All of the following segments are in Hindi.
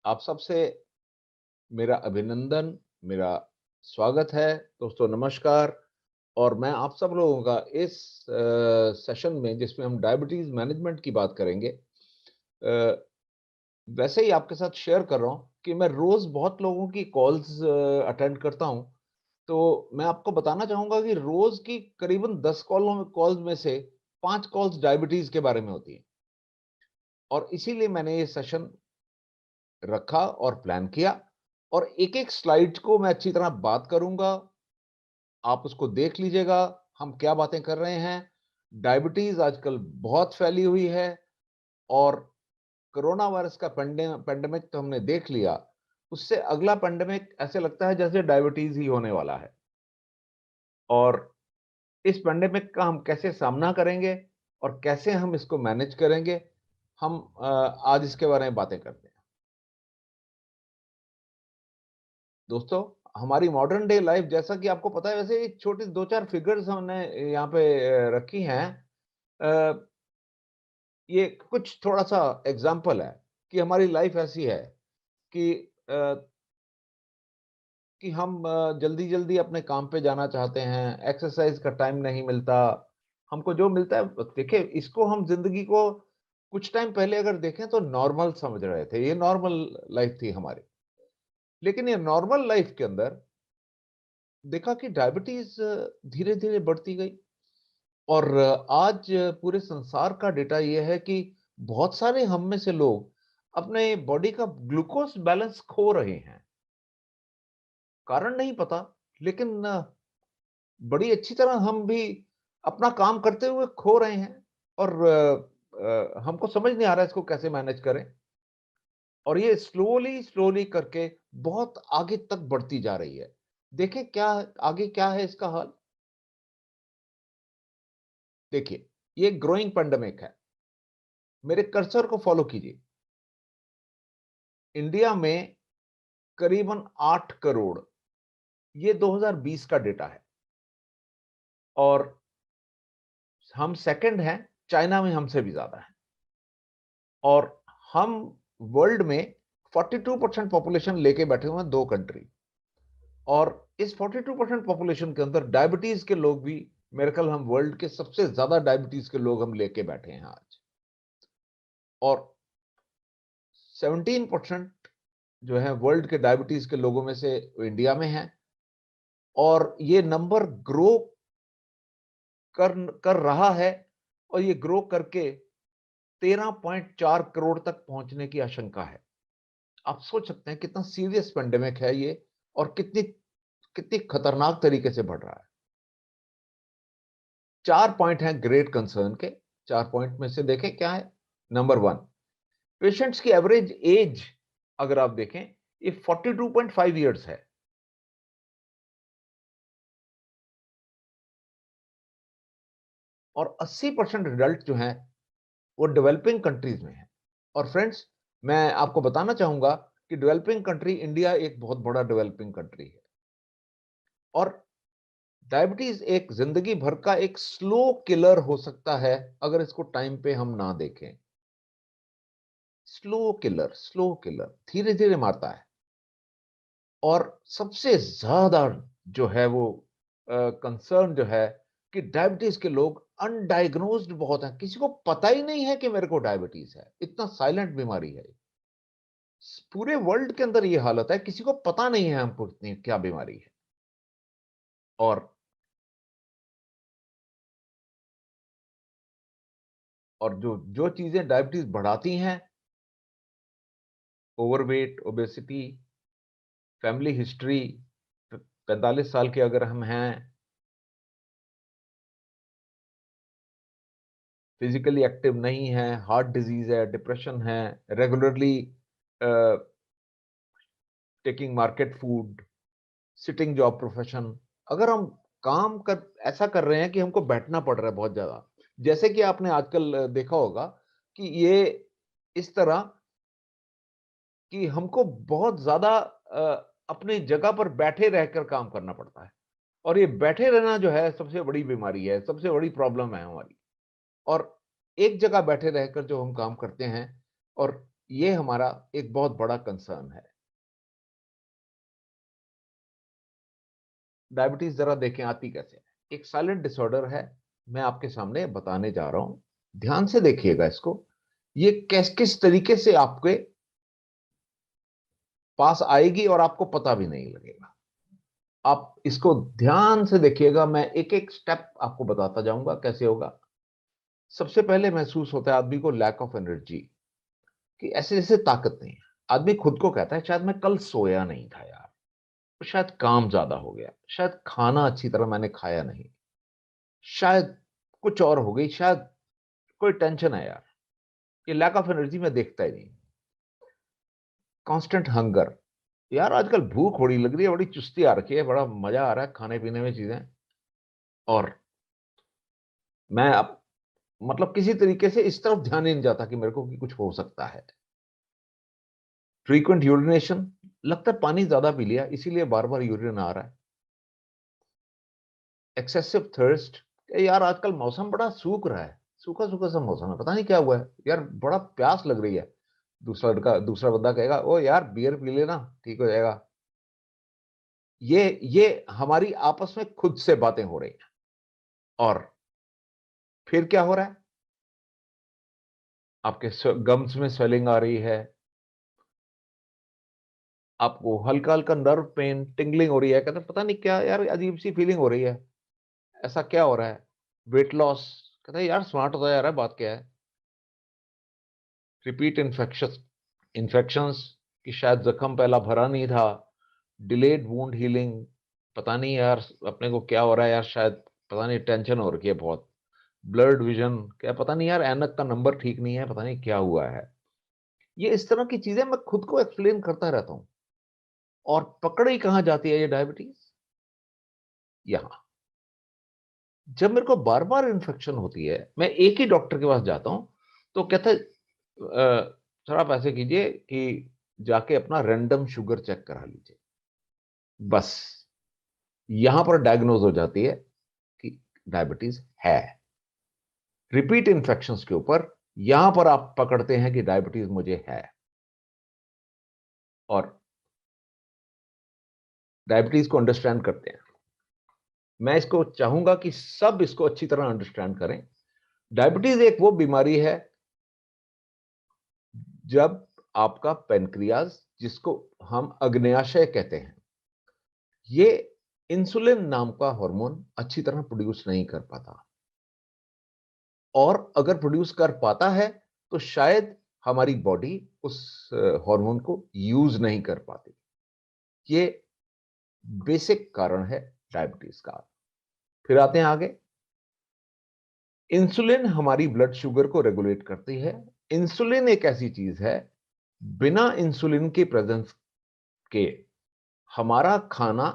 आप सबसे मेरा अभिनंदन, मेरा स्वागत है। दोस्तों नमस्कार। और मैं आप सब लोगों का इस सेशन में जिसमें हम डायबिटीज़ मैनेजमेंट की बात करेंगे। वैसे ही आपके साथ शेयर कर रहा हूँ कि मैं रोज़ बहुत लोगों की कॉल्स अटेंड करता हूँ। तो मैं आपको बताना चाहूँगा कि रोज़ की करीबन 10 कॉल्स में से 5 कॉल्स डायबिटीज़ के बारे में होती हैं। और इसीलिए मैंने ये सेशन रखा और प्लान किया और एक-एक स्लाइड को मैं अच्छी तरह बात करूँगा। आप उसको देख लीजिएगा, हम क्या बातें कर रहे हैं। डायबिटीज़ आजकल बहुत फैली हुई है और कोरोना वायरस का पैंडेमिक तो हमने देख लिया। उससे अगला पैंडेमिक ऐसे लगता है जैसे डायबिटीज़ ही होने वाला है। और इस पैंडेमिक का हम कैसे सामना करेंगे और कैसे हम इसको मैनेज करेंगे, हम आज इसके बारे में बातें करते हैं। दोस्तों, हमारी मॉडर्न डे लाइफ जैसा कि आपको पता है वैसे एक छोटी 2-4 फिगर्स हमने यहाँ पे रखी हैं। अ, ये कुछ थोड़ा-सा एग्ज़ाम्पल है कि हमारी लाइफ ऐसी है कि अ, कि हम जल्दी-जल्दी अपने काम पे जाना चाहते हैं, एक्सरसाइज़ का टाइम नहीं मिलता। हमको जो मिलता है देखिए इसको हम ज़िंदगी को कुछ टाइम पहले अगर देखें तो नॉर्मल समझ रहे थे, ये नॉर्मल लाइफ थी हमारी। लेकिन ये नॉर्मल लाइफ के अंदर देखा कि डायबिटीज़ धीरे-धीरे बढ़ती गई। और आज पूरे संसार का डेटा ये है कि बहुत सारे हम में से लोग अपने बॉडी का ग्लूकोज बैलेंस खो रहे हैं। कारण नहीं पता, लेकिन बड़ी अच्छी तरह हम भी अपना काम करते हुए खो रहे हैं और हमको समझ नहीं आ रहा है इसको कैसे मैनेज करें। और ये स्लोली करके बहुत आगे तक बढ़ती जा रही है। देखें क्या आगे क्या है इसका हाल? देखिए, ये ग्रोइंग पैंडेमिक है। मेरे कर्सर को फॉलो कीजिए। इंडिया में करीबन 8 करोड़, ये 2020 का डेटा है। और हम सेकंड हैं, चाइना में हमसे भी ज़्यादा है। और हम वर्ल्ड में 42% पॉपुलेशन लेके बैठे हुए हैं 2 कंट्री। और इस 42% पॉपुलेशन के अंदर डायबिटीज़ के लोग भी मेरे ख्याल हम वर्ल्ड के सबसे ज़्यादा डायबिटीज़ के लोग हम लेके बैठे हैं आज। और 17% जो है वर्ल्ड के डायबिटीज़ के लोगों में से इंडिया में हैं। और ये नंबर ग्रो कर कर रहा है और ये ग्रो करके 13.4 करोड़ तक पहुंचने की आशंका है। आप सोच सकते हैं कितना सीरियस पेंडेमिक है ये और कितनी कितनी खतरनाक तरीके से बढ़ रहा है। 4 पॉइंट हैं ग्रेट कंसर्न के। 4 पॉइंट में से देखें क्या है। नंबर 1, पेशेंट्स की एवरेज एज अगर आप देखें ये 42.5 इयर्स है। और 80% एडल्ट जो हैं वो डेवलपिंग कंट्रीज में हैं। और फ्रेंड्स, मैं आपको बताना चाहूंगा कि डेवलपिंग कंट्री इंडिया एक बहुत बड़ा डेवलपिंग कंट्री है। और डायबिटीज एक जिंदगी भर का एक स्लो किलर हो सकता है अगर इसको टाइम पे हम ना देखें। स्लो किलर धीरे धीरे मारता है। और सबसे ज्यादा जो है वो कंसर्न जो है कि डायबिटीज के लोग अनडायग्नोज्ड बहुत हैं। किसी को पता ही नहीं है कि मेरे को डायबिटीज है। इतना साइलेंट बीमारी है। पूरे वर्ल्ड के अंदर ये हालत है, किसी को पता नहीं है हमको इतनी क्या बीमारी है। और जो जो चीजें डायबिटीज बढ़ाती हैं, ओवरवेट, ओबेसिटी, फैमिली हिस्ट्री, 45 साल के अगर हम हैं, फिजिकली एक्टिव नहीं है, हार्ट डिजीज है, डिप्रेशन है, regularly taking market food, sitting job profession, अगर हम काम कर ऐसा कर रहे हैं कि हमको बैठना पड़ रहा है बहुत ज्यादा। जैसे कि आपने आजकल देखा होगा कि ये इस तरह कि हमको बहुत ज्यादा अपनी जगह पर बैठे रहकर काम करना पड़ता है। और ये बैठे रहना जो है सबसे बड़ी बीमारी है, सबसे बड़ी प्रॉब्लम है हमारी। और एक जगह बैठे रहकर जो हम काम करते हैं और ये हमारा एक बहुत बड़ा कंसर्न है। डायबिटीज जरा देखें आती कैसे है। एक साइलेंट डिसऑर्डर है, मैं आपके सामने बताने जा रहा हूं, ध्यान से देखिएगा इसको। ये किस किस तरीके से आपके पास आएगी और आपको पता भी नहीं लगेगा। आप इसको ध्यान से देखिएगा, मैं एक एक स्टेप आपको बताता जाऊंगा कैसे होगा। सबसे पहले महसूस होता है आदमी को लैक ऑफ एनर्जी, कि ऐसे जैसे ताकत नहीं है। आदमी खुद को कहता है शायद मैं कल सोया नहीं था यार, शायद काम ज्यादा हो गया, शायद खाना अच्छी तरह मैंने खाया नहीं, शायद कुछ और हो गई, शायद कोई टेंशन है यार। ये लैक ऑफ एनर्जी में देखता ही नहीं। कांस्टेंट हंगर, यार आजकल भूख बड़ी लग रही है, बड़ी चुस्ती आ रखी है, बड़ा मजा आ रहा है खाने पीने में चीजें, और मैं अब मतलब किसी तरीके से इस तरफ ध्यान ही नहीं जाता कि मेरे को कि कुछ हो सकता है। फ्रीक्वेंट यूरिनेशन, लगता है पानी ज्यादा पी लिया इसीलिए बार बार यूरिन आ रहा है। एक्सेसिव थर्स्ट, यार आजकल मौसम बड़ा सूख रहा है, सूखा सूखा सा मौसम है, पता नहीं क्या हुआ है यार, बड़ा प्यास लग रही है। दूसरा बंदा कहेगा ओ यार बियर पी लेना ठीक हो जाएगा। ये हमारी आपस में खुद से बातें हो रही हैं। और फिर क्या हो रहा है, आपके गम्स में स्वेलिंग आ रही है, आपको हल्का हल्का नर्व पेन टिंगलिंग हो रही है, कहते हैं पता नहीं क्या यार अजीब सी फीलिंग हो रही है, ऐसा क्या हो रहा है। वेट लॉस, कहते हैं यार स्मार्ट होता जा रहा है, बात क्या है। रिपीट इन्फेक्शंस, कि शायद जख्म पहला भरा नहीं था। डिलेड वुंड हीलिंग, पता नहीं यार अपने को क्या हो रहा है यार, शायद पता नहीं टेंशन हो रखी है बहुत। ब्लर्ड विजन, क्या पता नहीं यार ऐनक का नंबर ठीक नहीं है, पता नहीं क्या हुआ है। ये इस तरह की चीजें मैं खुद को एक्सप्लेन करता रहता हूं। और पकड़ ही कहां जाती है ये डायबिटीज, यहां। जब मेरे को बार बार इन्फेक्शन होती है, मैं एक ही डॉक्टर के पास जाता हूं, तो कहता है सर आप ऐसे कीजिए कि जाके अपना रैंडम शुगर चेक करा लीजिए। बस यहां पर डायग्नोज हो जाती है कि डायबिटीज है। रिपीट इन्फेक्शंस के ऊपर यहां पर आप पकड़ते हैं कि डायबिटीज मुझे है। और डायबिटीज को अंडरस्टैंड करते हैं, मैं इसको चाहूंगा कि सब इसको अच्छी तरह अंडरस्टैंड करें। डायबिटीज एक वो बीमारी है जब आपका पेनक्रियाज, जिसको हम अग्न्याशय कहते हैं, ये इंसुलिन नाम का हार्मोन अच्छी तरह प्रोड्यूस नहीं कर पाता। और अगर प्रोड्यूस कर पाता है तो शायद हमारी बॉडी उस हार्मोन को यूज नहीं कर पाती। ये बेसिक कारण है डायबिटीज का। फिर आते हैं आगे। इंसुलिन हमारी ब्लड शुगर को रेगुलेट करती है। इंसुलिन एक ऐसी चीज है, बिना इंसुलिन की प्रेजेंस के हमारा खाना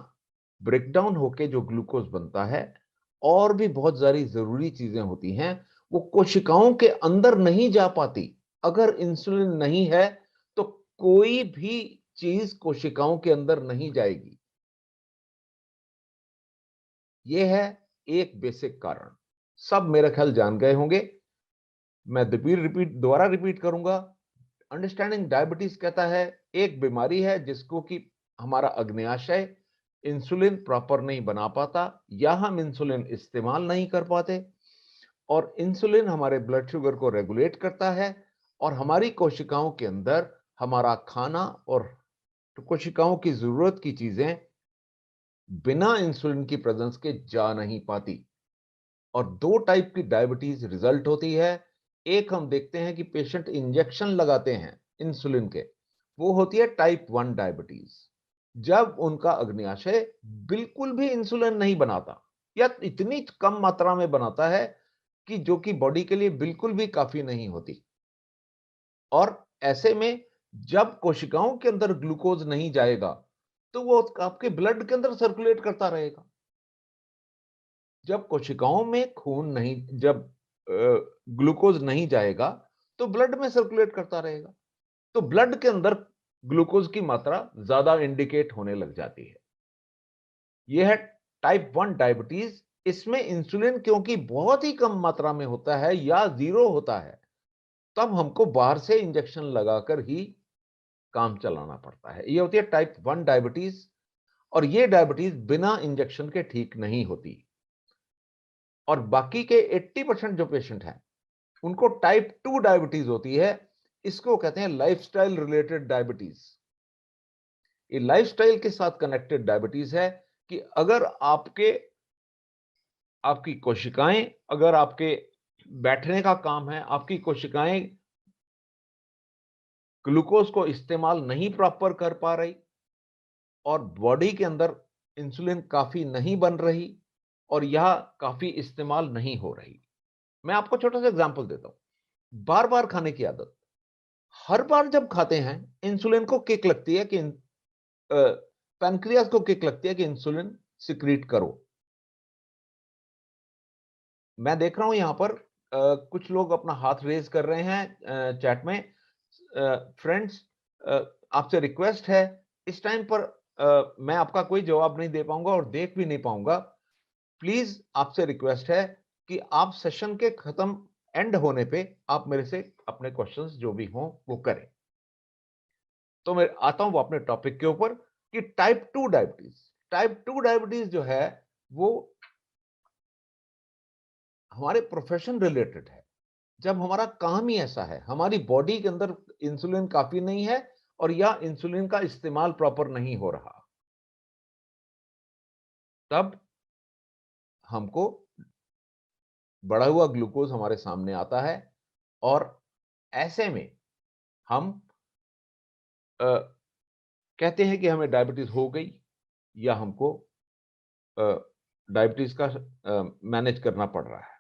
ब्रेकडाउन होके जो ग्लूकोज बनता है, और भी बहुत सारी जरूरी चीजें होती हैं, वो कोशिकाओं के अंदर नहीं जा पाती। अगर इंसुलिन नहीं है तो कोई भी चीज कोशिकाओं के अंदर नहीं जाएगी। यह है एक बेसिक कारण। सब मेरा ख्याल जान गए होंगे, मैं दोबारा रिपीट करूंगा। अंडरस्टैंडिंग डायबिटीज कहता है एक बीमारी है जिसको कि हमारा अग्न्याशय इंसुलिन प्रॉपर नहीं बना पाता, या हम इंसुलिन इस्तेमाल नहीं कर पाते। और इंसुलिन हमारे ब्लड शुगर को रेगुलेट करता है, और हमारी कोशिकाओं के अंदर हमारा खाना और कोशिकाओं की जरूरत की चीजें बिना इंसुलिन की प्रेजेंस के जा नहीं पाती। और दो टाइप की डायबिटीज रिजल्ट होती है। एक हम देखते हैं कि पेशेंट इंजेक्शन लगाते हैं इंसुलिन के, वो होती है टाइप 1 डायबिटीज, जब उनका अग्न्याशय बिल्कुल भी इंसुलिन नहीं बनाता, या इतनी कम मात्रा में बनाता है कि जो कि बॉडी के लिए बिल्कुल भी काफी नहीं होती। और ऐसे में जब कोशिकाओं के अंदर ग्लूकोज नहीं जाएगा तो वो आपके ब्लड के अंदर सर्कुलेट करता रहेगा। जब कोशिकाओं में खून नहीं, जब ग्लूकोज नहीं जाएगा तो ब्लड में सर्कुलेट करता रहेगा, तो ब्लड के अंदर ग्लूकोज की मात्रा ज्यादा इंडिकेट होने लग जाती है। यह है टाइप 1 डायबिटीज। इसमें इंसुलिन क्योंकि बहुत ही कम मात्रा में होता है या जीरो होता है, तब हमको बाहर से इंजेक्शन लगाकर ही काम चलाना पड़ता है। ये होती है टाइप 1 डायबिटीज, और ये डायबिटीज बिना इंजेक्शन के ठीक नहीं होती। और बाकी के 80% जो पेशेंट हैं, उनको टाइप 2 डायबिटीज होती है। इसको कहते हैं लाइफस्टाइल रिलेटेड डायबिटीज। ये लाइफस्टाइल के साथ कनेक्टेड डायबिटीज है कि अगर आपकी कोशिकाएं, अगर आपके बैठने का काम है, आपकी कोशिकाएं ग्लूकोज को इस्तेमाल नहीं प्रॉपर कर पा रही, और बॉडी के अंदर इंसुलिन काफी नहीं बन रही, और यह काफी इस्तेमाल नहीं हो रही। मैं आपको छोटा सा एग्जांपल देता हूं। बार बार खाने की आदत, हर बार जब खाते हैं इंसुलिन को किक लगती है कि पैनक्रियास को किक लगती है कि इंसुलिन सिक्रीट करो। मैं देख रहा हूं यहां पर कुछ लोग अपना हाथ रेज कर रहे हैं चैट में। फ्रेंड्स, आपसे रिक्वेस्ट है, इस टाइम पर मैं आपका कोई जवाब नहीं दे पाऊंगा और देख भी नहीं पाऊंगा। प्लीज आपसे रिक्वेस्ट है कि आप सेशन के खत्म एंड होने पे आप मेरे से अपने क्वेश्चंस जो भी हों वो करें। तो मैं आता हूं वो अपने टॉपिक के ऊपर कि टाइप 2 डायबिटीज जो है वो हमारे प्रोफेशन रिलेटेड है। जब हमारा काम ही ऐसा है, हमारी बॉडी के अंदर इंसुलिन काफी नहीं है, और या इंसुलिन का इस्तेमाल प्रॉपर नहीं हो रहा, तब हमको बढ़ा हुआ ग्लूकोज हमारे सामने आता है। और ऐसे में हम कहते हैं कि हमें डायबिटीज हो गई, या हमको डायबिटीज का मैनेज करना पड़ रहा है।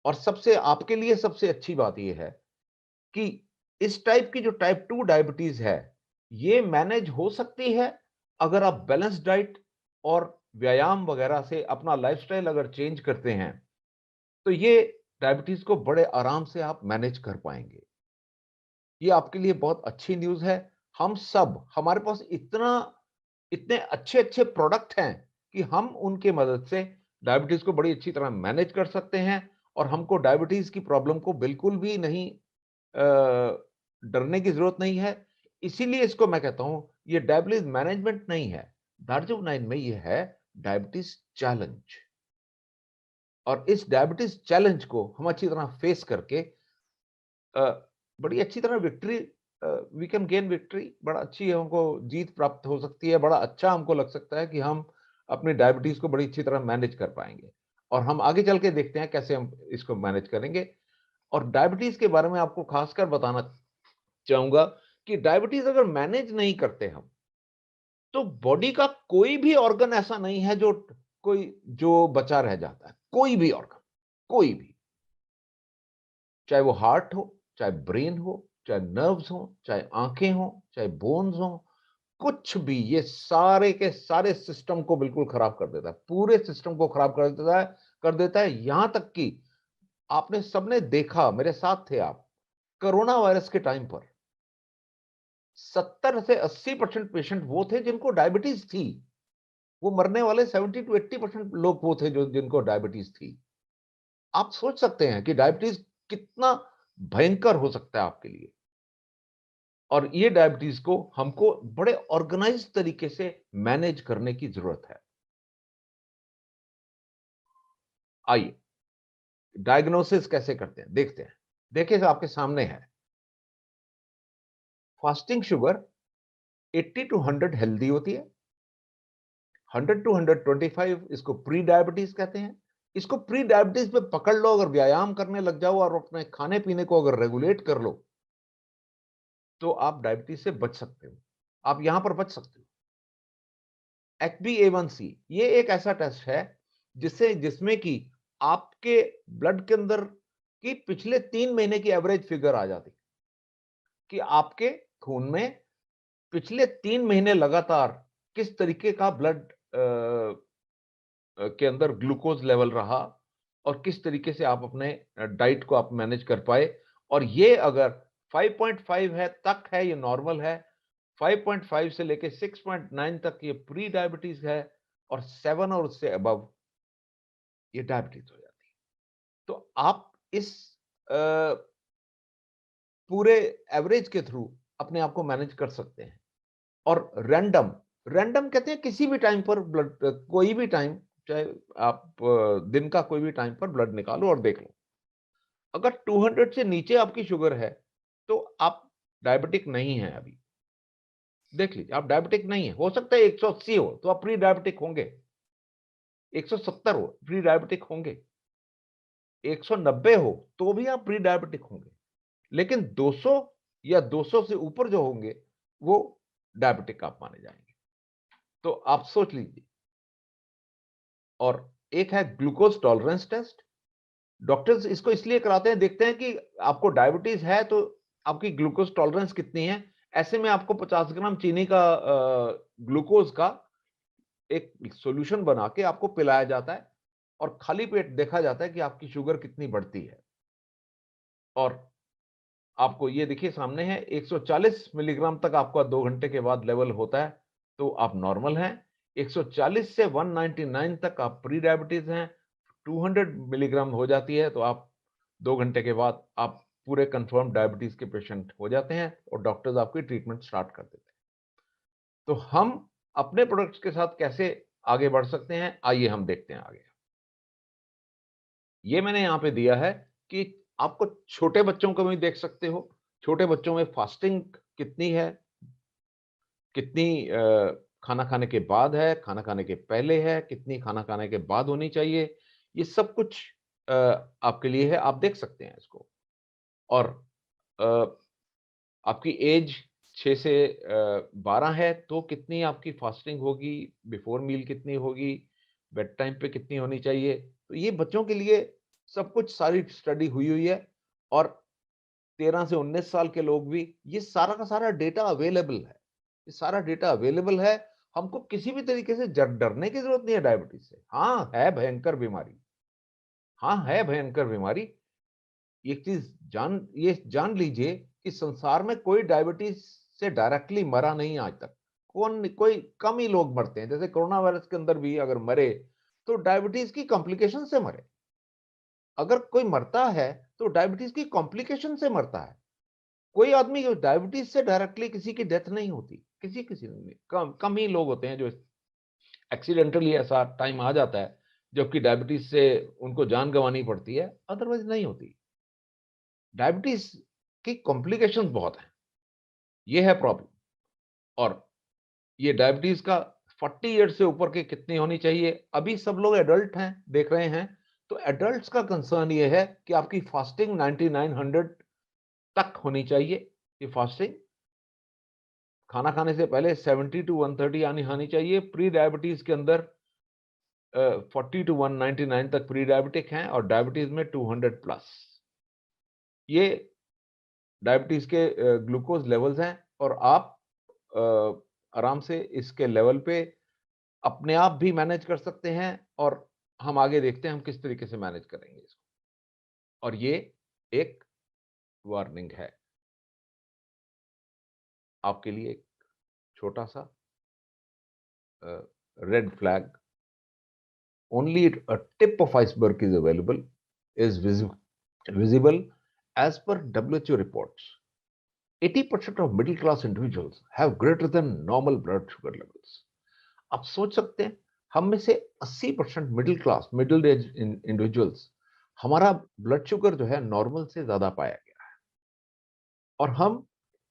और सबसे आपके लिए सबसे अच्छी बात यह है कि इस टाइप की जो टाइप 2 डायबिटीज है, ये मैनेज हो सकती है अगर आप बैलेंस डाइट और व्यायाम वगैरह से अपना लाइफस्टाइल अगर चेंज करते हैं, तो ये डायबिटीज को बड़े आराम से आप मैनेज कर पाएंगे। ये आपके लिए बहुत अच्छी न्यूज़ है। हम सब, हमारे पास इतने अच्छे-अच्छे प्रोडक्ट हैं कि हम उनके मदद से डायबिटीज़ को बड़ी अच्छी तरह मैनेज कर सकते हैं, और हमको डायबिटीज़ की प्रॉब्लम को बिल्कुल भी नहीं डरने की ज़रूरत नहीं है। इसीलिए इसको मैं कहता हूँ, ये डायबिटीज़ मैनेजमेंट नहीं है। दार्जिलिंग 9 में ये है डायबिटीज़ चैलेंज। और इस डायबिटीज़ चैलेंज को हम अच्छी तरह फेस करके बड़ी अच्छी तरह वी कैन गेन विक्ट्री, बड़ा अच्छी हमको जीत प्राप्त हो सकती है। बड़ा अच्छा हमको लग सकता है कि हम अपनी डायबिटीज को बड़ी अच्छी तरह मैनेज कर पाएंगे, और हम आगे चल के देखते हैं कैसे हम इसको मैनेज करेंगे। और डायबिटीज के बारे में आपको खासकर बताना चाहूंगा कि डायबिटीज अगर मैनेज नहीं करते हम, तो बॉडी का कोई भी ऑर्गन ऐसा नहीं है जो बचा रह जाता है। कोई भी ऑर्गन, कोई भी, चाहे वो हार्ट हो, चाहे ब्रेन हो, चाहे नर्व्स हो, चाहे आंखें हो, चाहे बोन्स हो, कुछ भी, ये सारे के सारे सिस्टम को बिल्कुल खराब कर देता है। पूरे सिस्टम को खराब कर देता है। यहां तक कि आपने सबने देखा, मेरे साथ थे आप, कोरोना वायरस के टाइम पर 70 से 80% पेशेंट वो थे जिनको डायबिटीज थी। वो मरने वाले 70 टू 80% लोग वो थे जो जिनको डायबिटीज थी। आप सोच सकते हैं कि डायबिटीज कितना भयंकर हो सकता है आपके लिए। और ये डायबिटीज को हमको बड़े ऑर्गेनाइज तरीके से मैनेज करने की जरूरत है। आइए डायग्नोसिस कैसे करते हैं देखते हैं। देखिए, आपके सामने है फास्टिंग शुगर 80 टू 100 हेल्दी होती है। 100 टू 125 इसको प्री डायबिटीज कहते हैं। इसको प्री डायबिटीज पे पकड़ लो, अगर व्यायाम करने लग जाओ और अपने खाने पीने को अगर रेगुलेट कर लो, तो आप डायबिटीज से बच सकते हो। आप यहां पर बच सकते हो। HbA1c ये एक ऐसा टेस्ट है जिसमें कि आपके ब्लड के अंदर की पिछले 3 महीने की एवरेज फिगर आ जाती, कि आपके खून में पिछले 3 महीने लगातार किस तरीके का ब्लड के अंदर ग्लूकोज लेवल रहा, और किस तरीके से आप अपने डाइट को आप मैनेज कर पाए। और ये अगर 5.5 है तक है, ये नॉर्मल है। 5.5 से लेके 6.9 तक ये प्री डायबिटीज है, और 7 और उससे अबव ये डायबिटीज हो जाती है। तो आप इस पूरे एवरेज के थ्रू अपने आप को मैनेज कर सकते हैं। और रैंडम, रैंडम कहते हैं किसी भी टाइम पर ब्लड, कोई भी टाइम, चाहे आप दिन का कोई भी टाइम पर ब्लड निकालो और देख लो। अगर 200 से नीचे आपकी शुगर है, तो आप डायबिटिक नहीं हैं अभी। देख लीजिए, आप डायबिटिक नहीं है। हो सकता है 180 हो तो आप प्री डायबिटिक होंगे, 170 हो प्री डायबिटिक होंगे, 190 हो तो भी आप प्री डायबिटिक होंगे। लेकिन 200 या 200 से ऊपर जो होंगे वो डायबिटिक आप माने जाएंगे। तो आप सोच लीजिए। और एक है ग्लूकोज टॉलरेंस टेस्ट। डॉक्टर्स इसको इसलिए कराते हैं, देखते हैं कि आपको डायबिटीज है तो आपकी ग्लूकोज टॉलरेंस कितनी है। ऐसे में आपको 50 ग्राम चीनी का ग्लूकोज का एक सॉल्यूशन बना के आपको पिलाया जाता है और खाली पेट देखा जाता है कि आपकी शुगर कितनी बढ़ती है। और आपको ये देखिए सामने है, 140 मिलीग्राम तक आपका 2 घंटे के बाद लेवल होता है तो आप नॉर्मल हैं। 140 से 199 तक आप प्री डायबिटीज हैं। 200 मिलीग्राम हो जाती है तो आप 2 घंटे के बाद आप पूरे कंफर्म डायबिटीज के पेशेंट हो जाते हैं और डॉक्टर्स आपकी ट्रीटमेंट स्टार्ट कर देते हैं। तो हम अपने प्रोडक्ट्स के साथ कैसे आगे बढ़ सकते हैं, आइए हम देखते हैं आगे। ये मैंने यहाँ पे दिया है कि आपको छोटे बच्चों को भी देख सकते हो। छोटे बच्चों में फास्टिंग कितनी है, कितनी खाना खाने के बाद है, खाना खाने के पहले है, कितनी खाना खाने के बाद होनी चाहिए। ये सब कुछ आपके लिए है, आप देख सकते हैं इसको। और अ, आपकी एज 6 से 12 है तो कितनी आपकी फास्टिंग होगी, बिफोर मील कितनी होगी, बेड टाइम पे कितनी होनी चाहिए। तो ये बच्चों के लिए सब कुछ सारी स्टडी हुई हुई है। और 13 से 19 साल के लोग भी, ये सारा का सारा डेटा अवेलेबल है। ये सारा डेटा अवेलेबल है। हमको किसी भी तरीके से डरने की जरूरत नहीं है डायबिटीज से। हाँ है भयंकर बीमारी, हाँ है भयंकर बीमारी। एक चीज ये जान लीजिए कि संसार में कोई डायबिटीज से डायरेक्टली मरा नहीं आज तक। कोई कम ही लोग मरते हैं। जैसे कोरोना वायरस के अंदर भी अगर मरे तो डायबिटीज की कॉम्प्लिकेशन से मरे। अगर कोई मरता है तो डायबिटीज की कॉम्प्लिकेशन से मरता है। कोई आदमी डायबिटीज से डायरेक्टली किसी की डेथ नहीं होती। किसी किसी में कम ही लोग होते हैं जो एक्सीडेंटली ऐसा टाइम आ जाता है जबकि डायबिटीज से उनको जान गंवानी पड़ती है, अदरवाइज नहीं होती। डायबिटीज की कॉम्प्लिकेशंस बहुत हैं, ये है प्रॉब्लम। और ये डायबिटीज का 40 ईयर से ऊपर के कितनी होनी चाहिए। अभी सब लोग एडल्ट हैं, देख रहे हैं। तो एडल्ट्स का कंसर्न ये है कि आपकी फास्टिंग 9900 तक होनी चाहिए। ये फास्टिंग खाना खाने से पहले 70 टू 130 आनी चाहिए। प्री डायबिटीज के अंदर 40 टू 199 तक प्री डायबिटिक हैं और डायबिटीज में 200 प्लस। ये डायबिटीज के ग्लूकोज लेवल्स हैं। और आप आराम से इसके लेवल पे अपने आप भी मैनेज कर सकते हैं। और हम आगे देखते हैं हम किस तरीके से मैनेज करेंगे इसको। और ये एक वार्निंग है आपके लिए, एक छोटा सा red flag. Only a tip of iceberg is available, is visible as per WHO reports. 80% of middle class individuals have greater than normal blood sugar levels. आप सोच सकते हैं, हम में से 80% मिडिल एज इंडिविजुअल्स, हमारा ब्लड शुगर जो है नॉर्मल से ज्यादा पाया गया है। और हम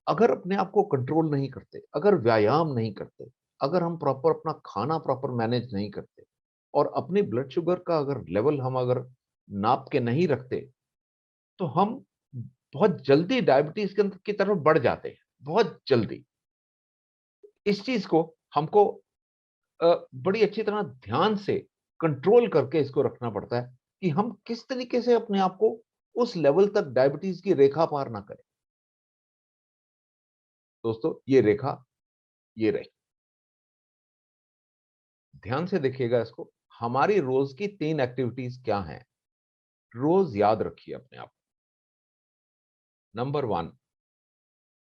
अगर अपने आप को कंट्रोल नहीं करते, अगर व्यायाम नहीं करते, अगर हम प्रॉपर अपना खाना प्रॉपर मैनेज नहीं करते और अपनी ब्लड शुगर का अगर लेवल हम अगर नाप के नहीं रखते तो हम बहुत जल्दी डायबिटीज की तरफ बढ़ जाते हैं, बहुत जल्दी। इस चीज को हमको बड़ी अच्छी तरह ध्यान से कंट्रोल करके इसको रखना पड़ता है कि हम किस तरीके से अपने आप को उस लेवल तक डायबिटीज की रेखा पार ना करें। दोस्तों ये रेखा ये रही, ध्यान से देखिएगा इसको। हमारी रोज की 3 एक्टिविटीज क्या हैं, रोज याद रखिए अपने आप। नंबर 1,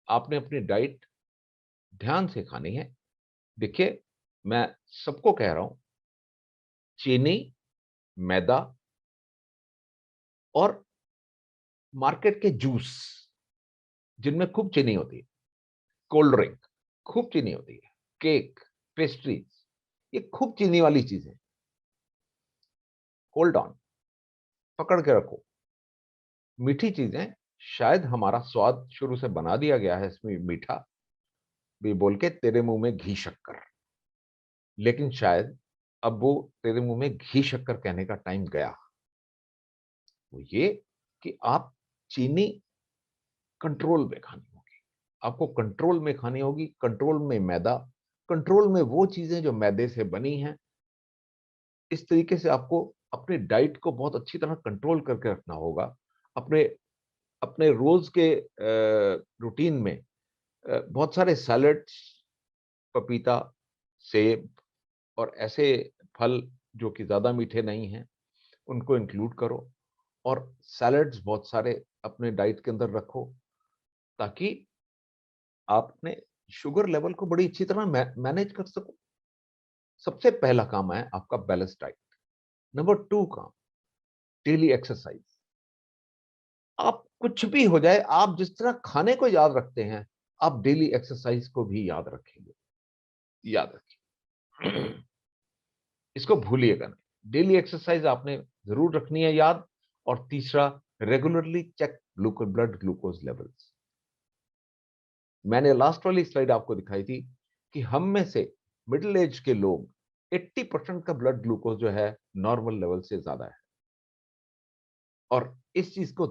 आपने अपनी डाइट ध्यान से खानी है। देखिए, मैं सबको कह रहा हूं, चीनी, मैदा और मार्केट के जूस, जिनमें खूब चीनी होती है, कोल्ड ड्रिंक खूब चीनी होती है, केक, पेस्ट्रीज, ये खूब चीनी वाली चीजें। होल्ड ऑन, पकड़ के रखो। मीठी चीजें, शायद हमारा स्वाद शुरू से बना दिया गया है इसमें मीठा भी बोल के, तेरे मुंह में घी शक्कर, लेकिन शायद अब वो तेरे मुंह में घी शक्कर कहने का टाइम गया। वो ये कि आप चीनी कंट्रोल में खानी होगी, आपको कंट्रोल में खानी होगी, कंट्रोल में मैदा, कंट्रोल में वो चीजें जो मैदे से बनी हैं। इस तरीके से आपको अपने डाइट को बहुत अच्छी तरह कंट्रोल करके रखना होगा। अपने अपने रोज के रूटीन में बहुत सारे सैलड्स, पपीता, सेब और ऐसे फल जो कि ज्यादा मीठे नहीं हैं, उनको इंक्लूड करो। और सैलड्स बहुत सारे अपने डाइट के अंदर रखो, ताकि आप अपने शुगर लेवल को बड़ी अच्छी तरह मैनेज कर सको। सबसे पहला काम है आपका बैलेंस डाइट। नंबर 2 काम, डेली एक्सरसाइज। आप कुछ भी हो जाए, आप जिस तरह खाने को याद रखते हैं, आप डेली एक्सरसाइज को भी याद रखेंगे। याद रखिए, इसको भूलिएगा नहीं। डेली एक्सरसाइज आपने जरूर रखनी है याद। और तीसरा, regularly check blood glucose levels. मैंने लास्ट वाली स्लाइड आपको दिखाई थी कि हम में से मिडिल एज के लोग 80% का ब्लड ग्लूकोज जो है नॉर्मल लेवल से ज्यादा है। और इस चीज को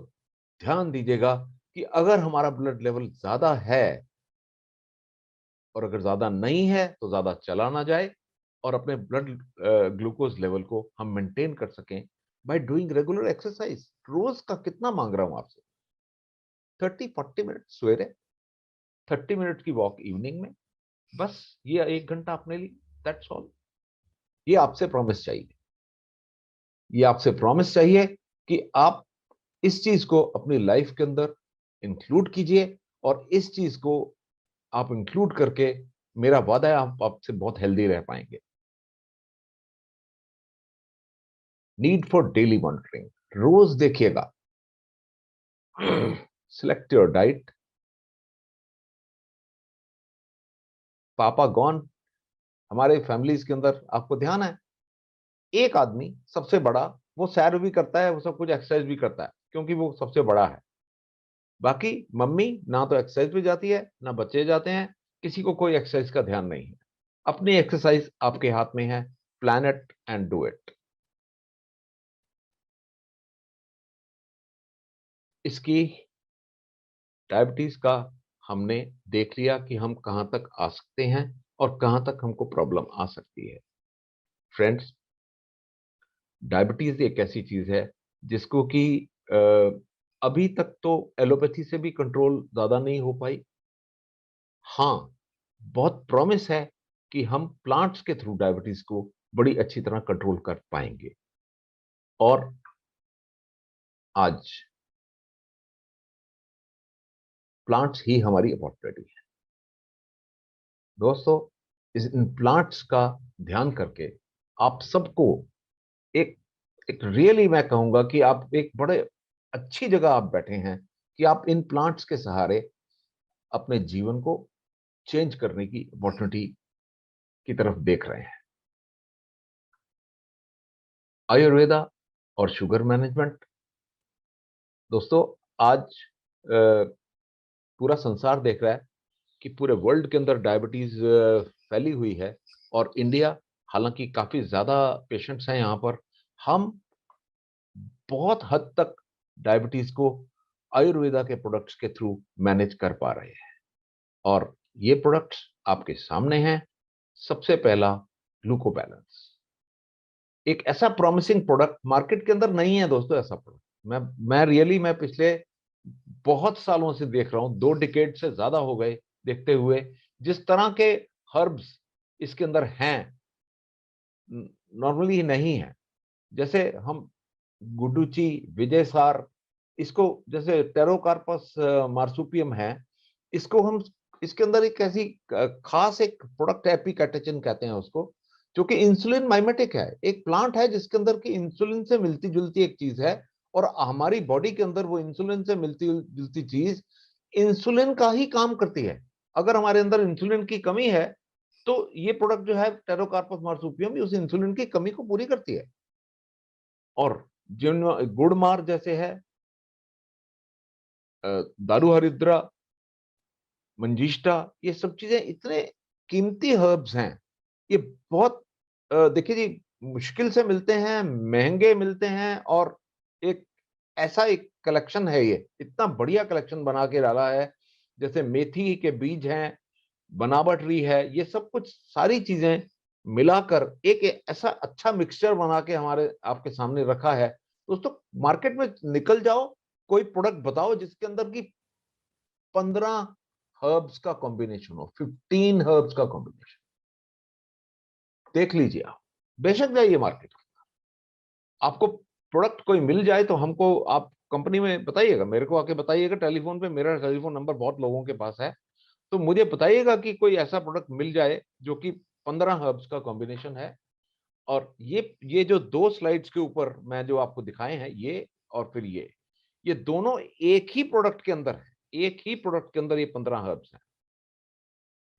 ध्यान दीजिएगा कि अगर हमारा ब्लड लेवल ज्यादा है, और अगर ज्यादा नहीं है तो ज्यादा चला ना जाए, और अपने ब्लड ग्लूकोज लेवल को हम मेंटेन कर सकें बाय डूइंग रेगुलर एक्सरसाइज। रोज का कितना मांग रहा हूं आपसे? 30-40 मिनट सवेरे, 30 मिनट की वॉक इवनिंग में, बस ये 1 घंटा अपने लिए, दैट्स ऑल। ये आपसे प्रॉमिस चाहिए, ये आपसे प्रॉमिस चाहिए कि आप इस चीज को अपनी लाइफ के अंदर इंक्लूड कीजिए। और इस चीज को आप इंक्लूड करके, मेरा वादा है, आप आपसे बहुत हेल्दी रह पाएंगे। नीड फॉर डेली मॉनिटरिंग, रोज देखिएगा। Select your diet. पापा गॉन, हमारे फैमिलीज के अंदर आपको ध्यान है, एक आदमी सबसे बड़ा, वो सैर भी करता है, वो सब कुछ एक्सरसाइज भी करता है, क्योंकि वो सबसे बड़ा है। बाकी मम्मी ना तो एक्सरसाइज पे जाती है, ना बच्चे जाते हैं, किसी को कोई एक्सरसाइज का ध्यान नहीं है। अपनी एक्सरसाइज आपके हाथ में है, plan it and do it. इसकी डायबिटीज का हमने देख लिया कि हम कहां तक आ सकते हैं और कहां तक हमको प्रॉब्लम आ सकती है। फ्रेंड्स, डायबिटीज एक ऐसी चीज है जिसको कि अभी तक तो एलोपैथी से भी कंट्रोल ज्यादा नहीं हो पाई। हाँ, बहुत प्रॉमिस है कि हम प्लांट्स के थ्रू डायबिटीज को बड़ी अच्छी तरह कंट्रोल कर पाएंगे। और आज प्लांट्स ही हमारी अपॉर्चुनिटी है दोस्तों। इस इन प्लांट्स का ध्यान करके आप सबको एक एक रियली मैं कहूंगा कि आप एक बड़े अच्छी जगह आप बैठे हैं कि आप इन प्लांट्स के सहारे अपने जीवन को चेंज करने की अपॉर्चुनिटी की तरफ देख रहे हैं। आयुर्वेदा और शुगर मैनेजमेंट। दोस्तों, आज पूरा संसार देख रहा है कि पूरे वर्ल्ड के अंदर डायबिटीज फैली हुई है। और इंडिया, हालांकि काफी ज्यादा पेशेंट्स हैं यहाँ पर, हम बहुत हद तक डायबिटीज को आयुर्वेदा के प्रोडक्ट्स के थ्रू मैनेज कर पा रहे हैं। और ये प्रोडक्ट्स आपके सामने हैं। सबसे पहला, ग्लूको बैलेंस। एक ऐसा प्रॉमिसिंग प्रोडक्ट मार्केट के अंदर नहीं है दोस्तों, ऐसा प्रोडक्ट मैं रियली मैं पिछले बहुत सालों से देख रहा हूं, 2 डिकेड से ज्यादा हो गए देखते हुए। जिस तरह के हर्ब्स इसके अंदर हैं, नॉर्मली नहीं है। जैसे हम गुडुची, विजयसार, इसको जैसे टेरोकार्पस मार्सुपियम है, इसको हम, इसके अंदर एक ऐसी खास एक प्रोडक्ट है, एपिकैटेचिन कहते हैं उसको, जो कि इंसुलिन माइमेटिक है। एक प्लांट है जिसके अंदर की इंसुलिन से मिलती जुलती एक चीज है, और हमारी बॉडी के अंदर वो इंसुलिन से मिलती जुलती चीज इंसुलिन का ही काम करती है। अगर हमारे अंदर इंसुलिन की कमी है तो ये प्रोडक्ट जो है टेरोकार्पस मार्सुपियम भी उस इंसुलिन की कमी को पूरी करती है। और जिन गुड़ मार जैसे है, दारू हरिद्रा, मंजिष्ठा, ये सब चीजें इतने कीमती हर्ब्स हैं। ये बहुत देखिए जी, मुश्किल से मिलते हैं, महंगे मिलते हैं, और एक ऐसा एक कलेक्शन है, ये इतना बढ़िया कलेक्शन बना के डाला है। जैसे मेथी के बीज हैं, बनावट रही है, ये सब कुछ सारी चीजें मिलाकर एक ऐसा अच्छा मिक्सचर बना के हमारे आपके सामने रखा है। दोस्तों, मार्केट में निकल जाओ, कोई प्रोडक्ट बताओ जिसके अंदर की 15 हर्ब्स का कॉम्बिनेशन हो, 15 हर्ब्स का कॉम्बिनेशन, देख लीजिए आप। बेशक जाइए मार्केट, आपको प्रोडक्ट कोई मिल जाए तो हमको आप कंपनी में बताइएगा, मेरे को आके बताइएगा टेलीफोन पे, मेरा टेलीफोन नंबर बहुत लोगों के पास है। तो मुझे बताइएगा कि कोई ऐसा प्रोडक्ट मिल जाए जो कि 15 हर्ब्स का कॉम्बिनेशन है। और ये जो दो स्लाइड्स के ऊपर मैं जो आपको दिखाए हैं, ये और फिर ये दोनों एक ही प्रोडक्ट के अंदर है, एक ही प्रोडक्ट के अंदर ये 15 हर्ब्स हैं।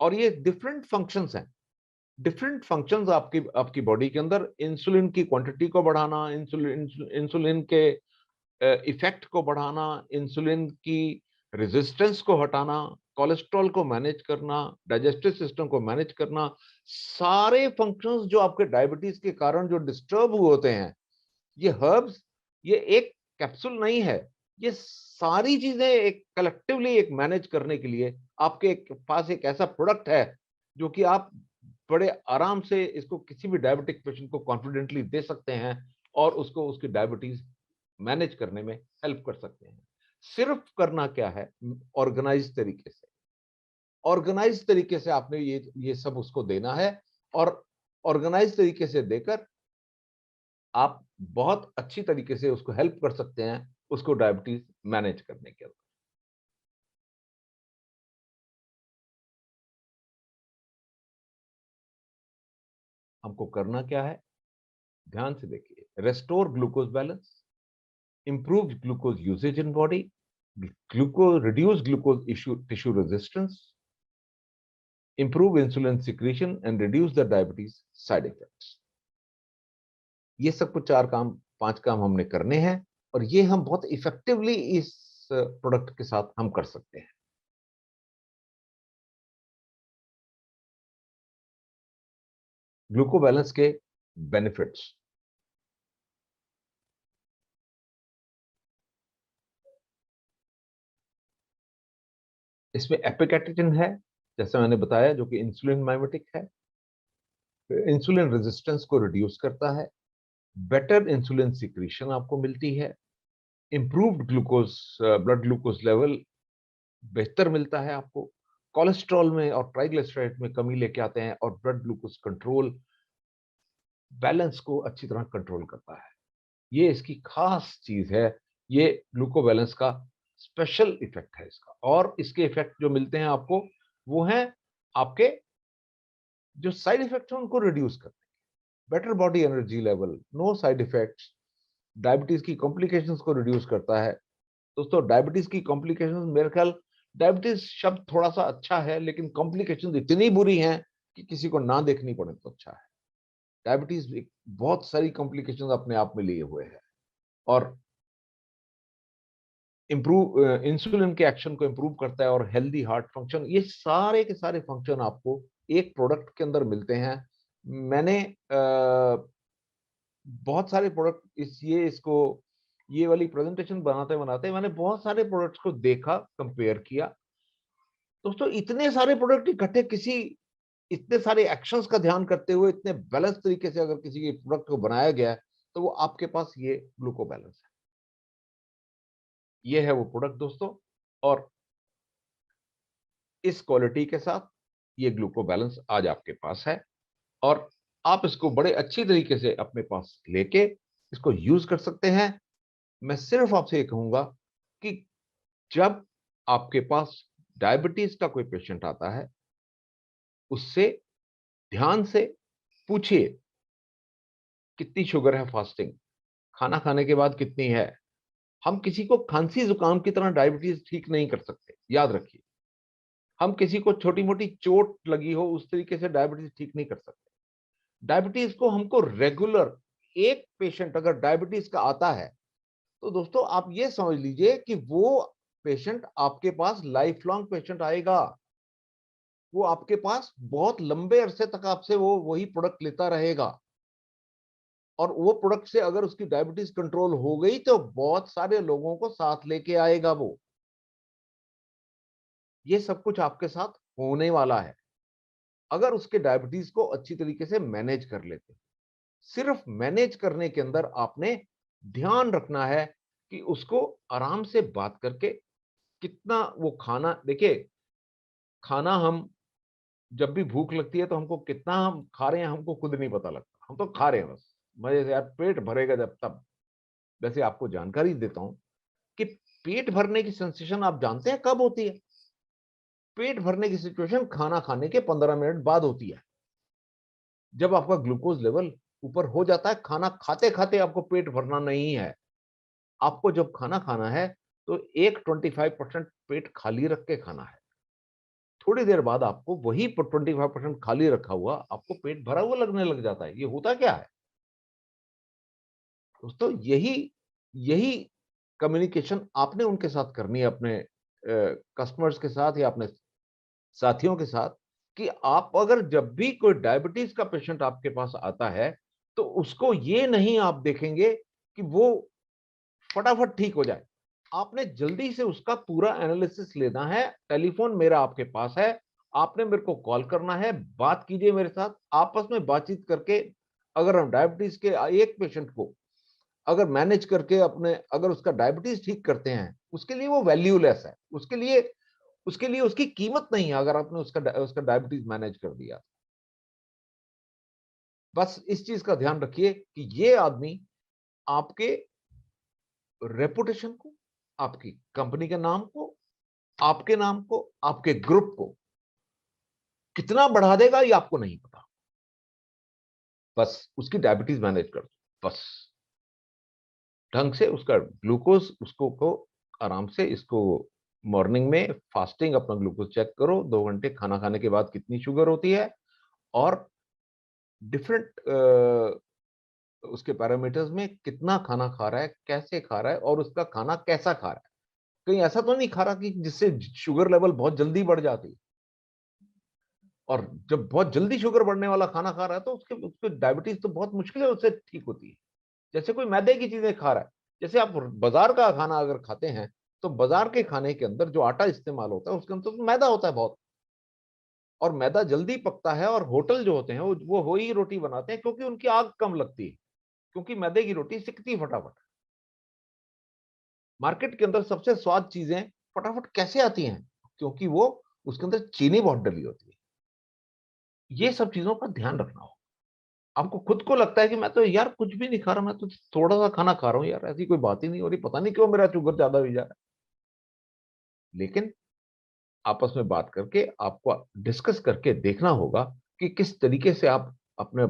और ये डिफरेंट फंक्शंस हैं, डिफरेंट फंक्शंस आपकी आपकी बॉडी के अंदर, इंसुलिन की क्वांटिटी को बढ़ाना, इंसुलिन इंसुलिन के इफेक्ट को बढ़ाना, इंसुलिन की रेजिस्टेंस को हटाना, कोलेस्ट्रॉल को मैनेज करना, डाइजेस्टिव सिस्टम को मैनेज करना, सारे फंक्शंस जो आपके डायबिटीज के कारण जो डिस्टर्ब हुए होते हैं, ये हर्ब्स, ये एक कैप्सूल नहीं है, ये सारी चीजें एक कलेक्टिवली एक मैनेज करने के लिए आपके पास एक ऐसा प्रोडक्ट है जो कि आप बड़े आराम से इसको किसी भी डायबिटिक पेशेंट को कॉन्फिडेंटली दे सकते हैं और उसको उसकी डायबिटीज मैनेज करने में हेल्प कर सकते हैं। सिर्फ करना क्या है, ऑर्गेनाइज तरीके से, ऑर्गेनाइज तरीके से आपने ये सब उसको देना है। और ऑर्गेनाइज तरीके से देकर आप बहुत अच्छी तरीके से उसको हेल्प कर सकते हैं, उसको डायबिटीज मैनेज करने के अंदर। हमको करना क्या है, ध्यान से देखिए। Restore glucose balance, improve glucose usage in body, glucose reduce glucose tissue resistance, improve insulin secretion and reduce the diabetes side effects। ये सब कुछ चार काम, पांच काम हमने करने हैं, और ये हम बहुत इफेक्टिवली इस प्रोडक्ट के साथ हम कर सकते हैं। ग्लूको बैलेंस के बेनिफिट्स, इसमें एपिकेटिन है, जैसे मैंने बताया, जो कि इंसुलिन माइमेटिक है, इंसुलिन रेजिस्टेंस को रिड्यूस करता है, बेटर इंसुलिन सिक्रीशन आपको मिलती है, improved glucose blood glucose level बेहतर मिलता है आपको, कोलेस्ट्रॉल में और ट्राइग्लिसराइड में कमी लेके आते हैं, और ब्लड ग्लूकोज कंट्रोल बैलेंस को अच्छी तरह कंट्रोल करता है। ये इसकी खास चीज है, ये ग्लूको बैलेंस का स्पेशल इफेक्ट है इसका। और इसके इफेक्ट जो मिलते हैं आपको, वो हैं आपके जो साइड इफेक्ट हैं उनको रिड्यूस करते हैं, better body energy level, no side effects, diabetes की कॉम्प्लिकेशंस को रिड्यूस करता है। दोस्तों, डायबिटीज की कॉम्प्लिकेशंस, मेरे ख्याल डायबिटीज शब्द थोड़ा सा अच्छा है, लेकिन कॉम्प्लिकेशंस इतनी बुरी हैं कि किसी को ना देखनी पड़े तो अच्छा है। डायबिटीज एक बहुत सारी कॉम्प्लिकेशंस अपने आप में लिए हुए है। और इम्प्रूव इंसुलिन के एक्शन को इम्प्रूव करता है, और हेल्दी हार्ट फंक्शन, ये सारे के सारे फंक्शन आपको एक प्रोडक्ट के अंदर मिलते हैं। मैंने बहुत सारे प्रोडक्ट इसको ये वाली प्रेजेंटेशन बनाते बनाते मैंने बहुत सारे प्रोडक्ट्स को देखा, कंपेयर किया। दोस्तों, इतने सारे प्रोडक्ट इकट्ठे किसी, इतने सारे एक्शंस का ध्यान करते हुए इतने बैलेंस तरीके से अगर किसी के प्रोडक्ट को बनाया गया है, तो वो आपके पास ये ग्लूको बैलेंस है, ये है वो प्रोडक्ट दोस्तों। और इस क्वालिटी के साथ ये ग्लूको बैलेंस आज आपके पास है, और आप इसको बड़े अच्छी तरीके से अपने पास लेके इसको यूज कर सकते हैं। मैं सिर्फ आपसे ये कहूंगा कि जब आपके पास डायबिटीज का कोई पेशेंट आता है, उससे ध्यान से पूछिए कितनी शुगर है फास्टिंग, खाना खाने के बाद कितनी है, हम किसी को खांसी जुकाम की तरह डायबिटीज ठीक नहीं कर सकते, याद रखिए। हम किसी को छोटी मोटी चोट लगी हो उस तरीके से डायबिटीज ठीक नहीं कर सकते। डायबिटीज को हमको रेगुलर, एक पेशेंट अगर डायबिटीज का आता है तो दोस्तों आप ये समझ लीजिए कि वो पेशेंट आपके पास लाइफ लॉन्ग पेशेंट आएगा। वो आपके पास बहुत लंबे अरसे तक आपसे वो वही प्रोडक्ट लेता रहेगा, और वो प्रोडक्ट से अगर उसकी डायबिटीज कंट्रोल हो गई तो बहुत सारे लोगों को साथ लेके आएगा वो। ये सब कुछ आपके साथ होने वाला है अगर उसके डायबिटीज को अच्छी तरीके से मैनेज कर लेते। सिर्फ मैनेज करने के अंदर आपने ध्यान रखना है कि उसको आराम से बात करके कितना वो खाना, देखिए खाना हम जब भी भूख लगती है तो हमको कितना हम खा रहे हैं हमको खुद नहीं पता लगता, हम तो खा रहे हैं बस मजे से, यार पेट भरेगा जब तब। वैसे आपको जानकारी देता हूं कि पेट भरने की सेंसेशन आप जानते हैं कब होती है? पेट भरने की सिचुएशन खाना खाने के 15 मिनट बाद होती है, जब आपका ग्लूकोज लेवल ऊपर हो जाता है। खाना खाते खाते आपको पेट भरना नहीं है। आपको जब खाना खाना है तो एक 25% पेट खाली रख के खाना है। थोड़ी देर बाद आपको वही 25% खाली रखा हुआ आपको पेट भरा हुआ लगने लग जाता है। ये होता क्या है दोस्तों? यही यही कम्युनिकेशन आपने उनके साथ करनी है, अपने कस्टमर्स के साथ या अपने साथियों के साथ, कि आप अगर जब भी कोई डायबिटीज का पेशेंट आपके पास आता है तो उसको ये नहीं आप देखेंगे कि वो फटाफट ठीक हो जाए। आपने जल्दी से उसका पूरा एनालिसिस लेना है। टेलीफोन मेरा आपके पास है, आपने मेरे को कॉल करना है, बात कीजिए मेरे साथ, आपस में बातचीत करके अगर हम डायबिटीज के एक पेशेंट को अगर मैनेज करके अपने अगर उसका डायबिटीज ठीक करते हैं, उसके लिए वो वैल्यूलेस है। उसके लिए उसकी कीमत नहीं है अगर आपने उसका उसका डायबिटीज मैनेज कर दिया। बस इस चीज का ध्यान रखिए कि ये आदमी आपके रेपुटेशन को, आपकी कंपनी के नाम को, आपके नाम को, आपके ग्रुप को कितना बढ़ा देगा ये आपको नहीं पता। बस उसकी डायबिटीज मैनेज कर दो, बस ढंग से उसका ग्लूकोज उसको को आराम से इसको मॉर्निंग में फास्टिंग अपना ग्लूकोज चेक करो, 2 घंटे खाना खाने के बाद कितनी शुगर होती है, और डिफरेंट उसके पैरामीटर्स में कितना खाना खा रहा है, कैसे खा रहा है, और उसका खाना कैसा खा रहा है। कहीं ऐसा तो नहीं खा रहा कि जिससे शुगर लेवल बहुत जल्दी बढ़ जाती है, और जब बहुत जल्दी शुगर बढ़ने वाला खाना खा रहा है तो उसके उसके डायबिटीज तो बहुत मुश्किल है उससे ठीक होती है। जैसे कोई मैदे की चीजें खा रहा है, जैसे आप बाजार का खाना अगर खाते हैं तो बाजार के खाने के अंदर जो आटा इस्तेमाल होता है उसके अंदर तो मैदा होता है बहुत, और मैदा जल्दी पकता है, और होटल जो होते हैं वो हो ही रोटी बनाते हैं क्योंकि उनकी आग कम लगती है, क्योंकि मैदे की रोटी सिकती फटाफट। मार्केट के अंदर सबसे स्वाद चीजें फटाफट कैसे आती हैं? क्योंकि वो उसके अंदर चीनी बहुत डली होती है। ये सब चीजों का ध्यान रखना हो। आपको खुद को लगता है कि मैं तो यार कुछ भी नहीं खा रहा, मैं तो थोड़ा सा खाना खा रहा हूँ यार, ऐसी कोई बात ही नहीं हो रही, पता नहीं क्यों मेरा शुगर ज्यादा हो जा रहा है। लेकिन आपस में बात करके आपको डिस्कस करके देखना होगा कि किस तरीके से आप अपने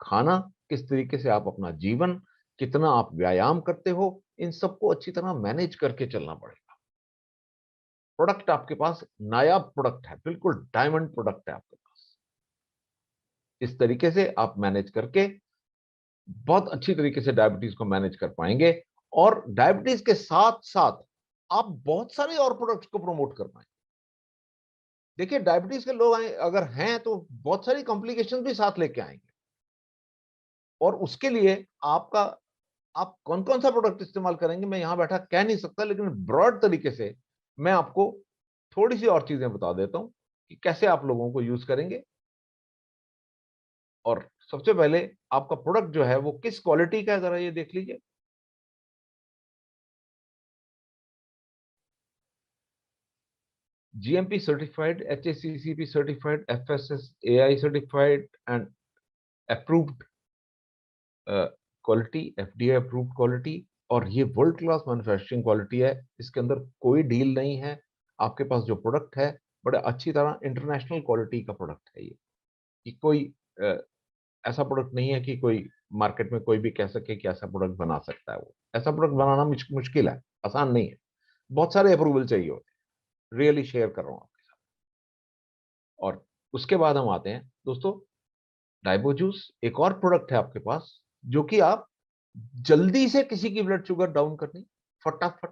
खाना, किस तरीके से आप अपना जीवन, कितना आप व्यायाम करते हो, इन सबको अच्छी तरह मैनेज करके चलना पड़ेगा। प्रोडक्ट आपके पास नायाब प्रोडक्ट है, बिल्कुल डायमंड प्रोडक्ट है आपके पास। इस तरीके से आप मैनेज करके बहुत अच्छी तरीके से डायबिटीज को मैनेज कर पाएंगे, और डायबिटीज के साथ साथ आप बहुत सारे और प्रोडक्ट्स को प्रमोट कर पाएंगे। देखिए डायबिटीज के लोग अगर हैं तो बहुत सारी कॉम्प्लिकेशन भी साथ लेके आएंगे, और उसके लिए आपका आप कौन कौन सा प्रोडक्ट इस्तेमाल करेंगे मैं यहां बैठा कह नहीं सकता, लेकिन ब्रॉड तरीके से मैं आपको थोड़ी सी और चीजें बता देता हूं कि कैसे आप लोगों को यूज करेंगे। और सबसे पहले आपका प्रोडक्ट जो है वो किस क्वालिटी का है, जरा ये देख लीजिए। GMP certified, HACCP certified, FSSAI certified and approved quality, FDA approved quality, और ये वर्ल्ड क्लास मैन्युफैक्चरिंग क्वालिटी है। इसके अंदर कोई डील नहीं है। आपके पास जो प्रोडक्ट है बड़े अच्छी तरह इंटरनेशनल क्वालिटी का प्रोडक्ट है ये कोई ऐसा प्रोडक्ट नहीं है कि कोई मार्केट में कोई भी कह सके कि ऐसा प्रोडक्ट बना सकता है। वो ऐसा प्रोडक्ट बनाना मुश्किल है, आसान नहीं है, बहुत सारे अप्रूवल चाहिए होते हैं। रियली शेयर कर रहा हूँ आपके साथ। और उसके बाद हम आते हैं दोस्तों, डाइबोजूस एक और प्रोडक्ट है आपके पास, जो कि आप जल्दी से किसी की ब्लड शुगर डाउन करनी, फटाफट,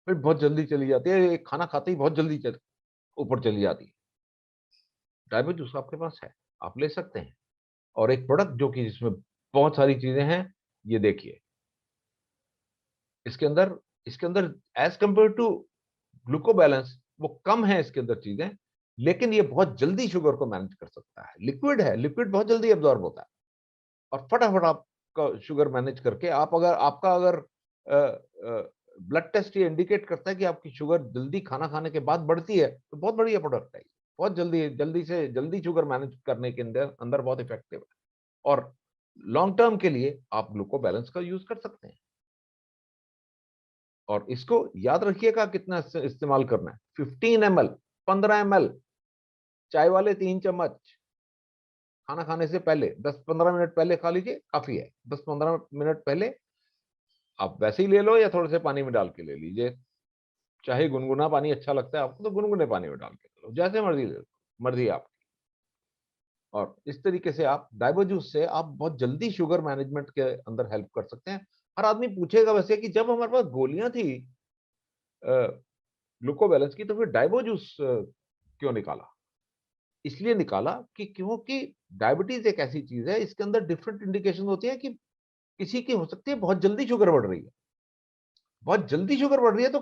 फिर बहुत जल्दी चली जाती है, एक खाना खाते ही बहुत जल्दी ऊपर चली जाती है। डायबिटीज आपके पास है, आप ले सकते हैं। और एक प्रोडक्ट जो कि जिसमें बहुत सारी चीजें हैं, ये देखिए, इसके अंदर इसके अंदर as compare to gluco balance वो कम है इसके अंदर चीजें, लेकिन ये बहुत जल्दी शुगर को मैनेज कर सकता है। लिक्विड है, लिक्विड बहुत जल्दी एब्जॉर्ब होता है और फटाफट आपका शुगर मैनेज करके, आप अगर आपका अगर ब्लड टेस्ट ये इंडिकेट करता है कि आपकी शुगर जल्दी खाना खाने के बाद बढ़ती है, तो बहुत बढ़िया प्रोडक्ट है। बहुत जल्दी जल्दी से जल्दी शुगर मैनेज करने के अंदर अंदर बहुत इफेक्टिव है। और लॉन्ग टर्म के लिए आप ग्लूको बैलेंस का यूज कर सकते हैं। और इसको याद रखिएगा कितना इस्तेमाल करना है, 15 ml, 15 ml, चाय वाले 3 चम्मच, खाना खाने से पहले 10-15 मिनट पहले खा लीजिए, काफी है। 10-15 मिनट पहले आप वैसे ही ले लो या थोड़े से पानी में डाल के ले लीजिए। चाहे गुनगुना पानी अच्छा लगता है आपको तो गुनगुने पानी में डाल के ले लो, जैसे मर्जी ले लो, मर्जी आप। और इस तरीके से आप डाइबोजूस से आप बहुत जल्दी शुगर मैनेजमेंट के अंदर हेल्प कर सकते हैं। हर आदमी पूछेगा वैसे कि जब हमारे पास गोलियां थी ग्लूको बैलेंस की, तो फिर डाइबोजूस क्यों निकाला? इसलिए निकाला कि क्योंकि डायबिटीज एक ऐसी चीज है, इसके अंदर डिफरेंट इंडिकेशन होती है कि किसी की हो सकती है बहुत जल्दी शुगर बढ़ रही है। बहुत जल्दी शुगर बढ़ रही है तो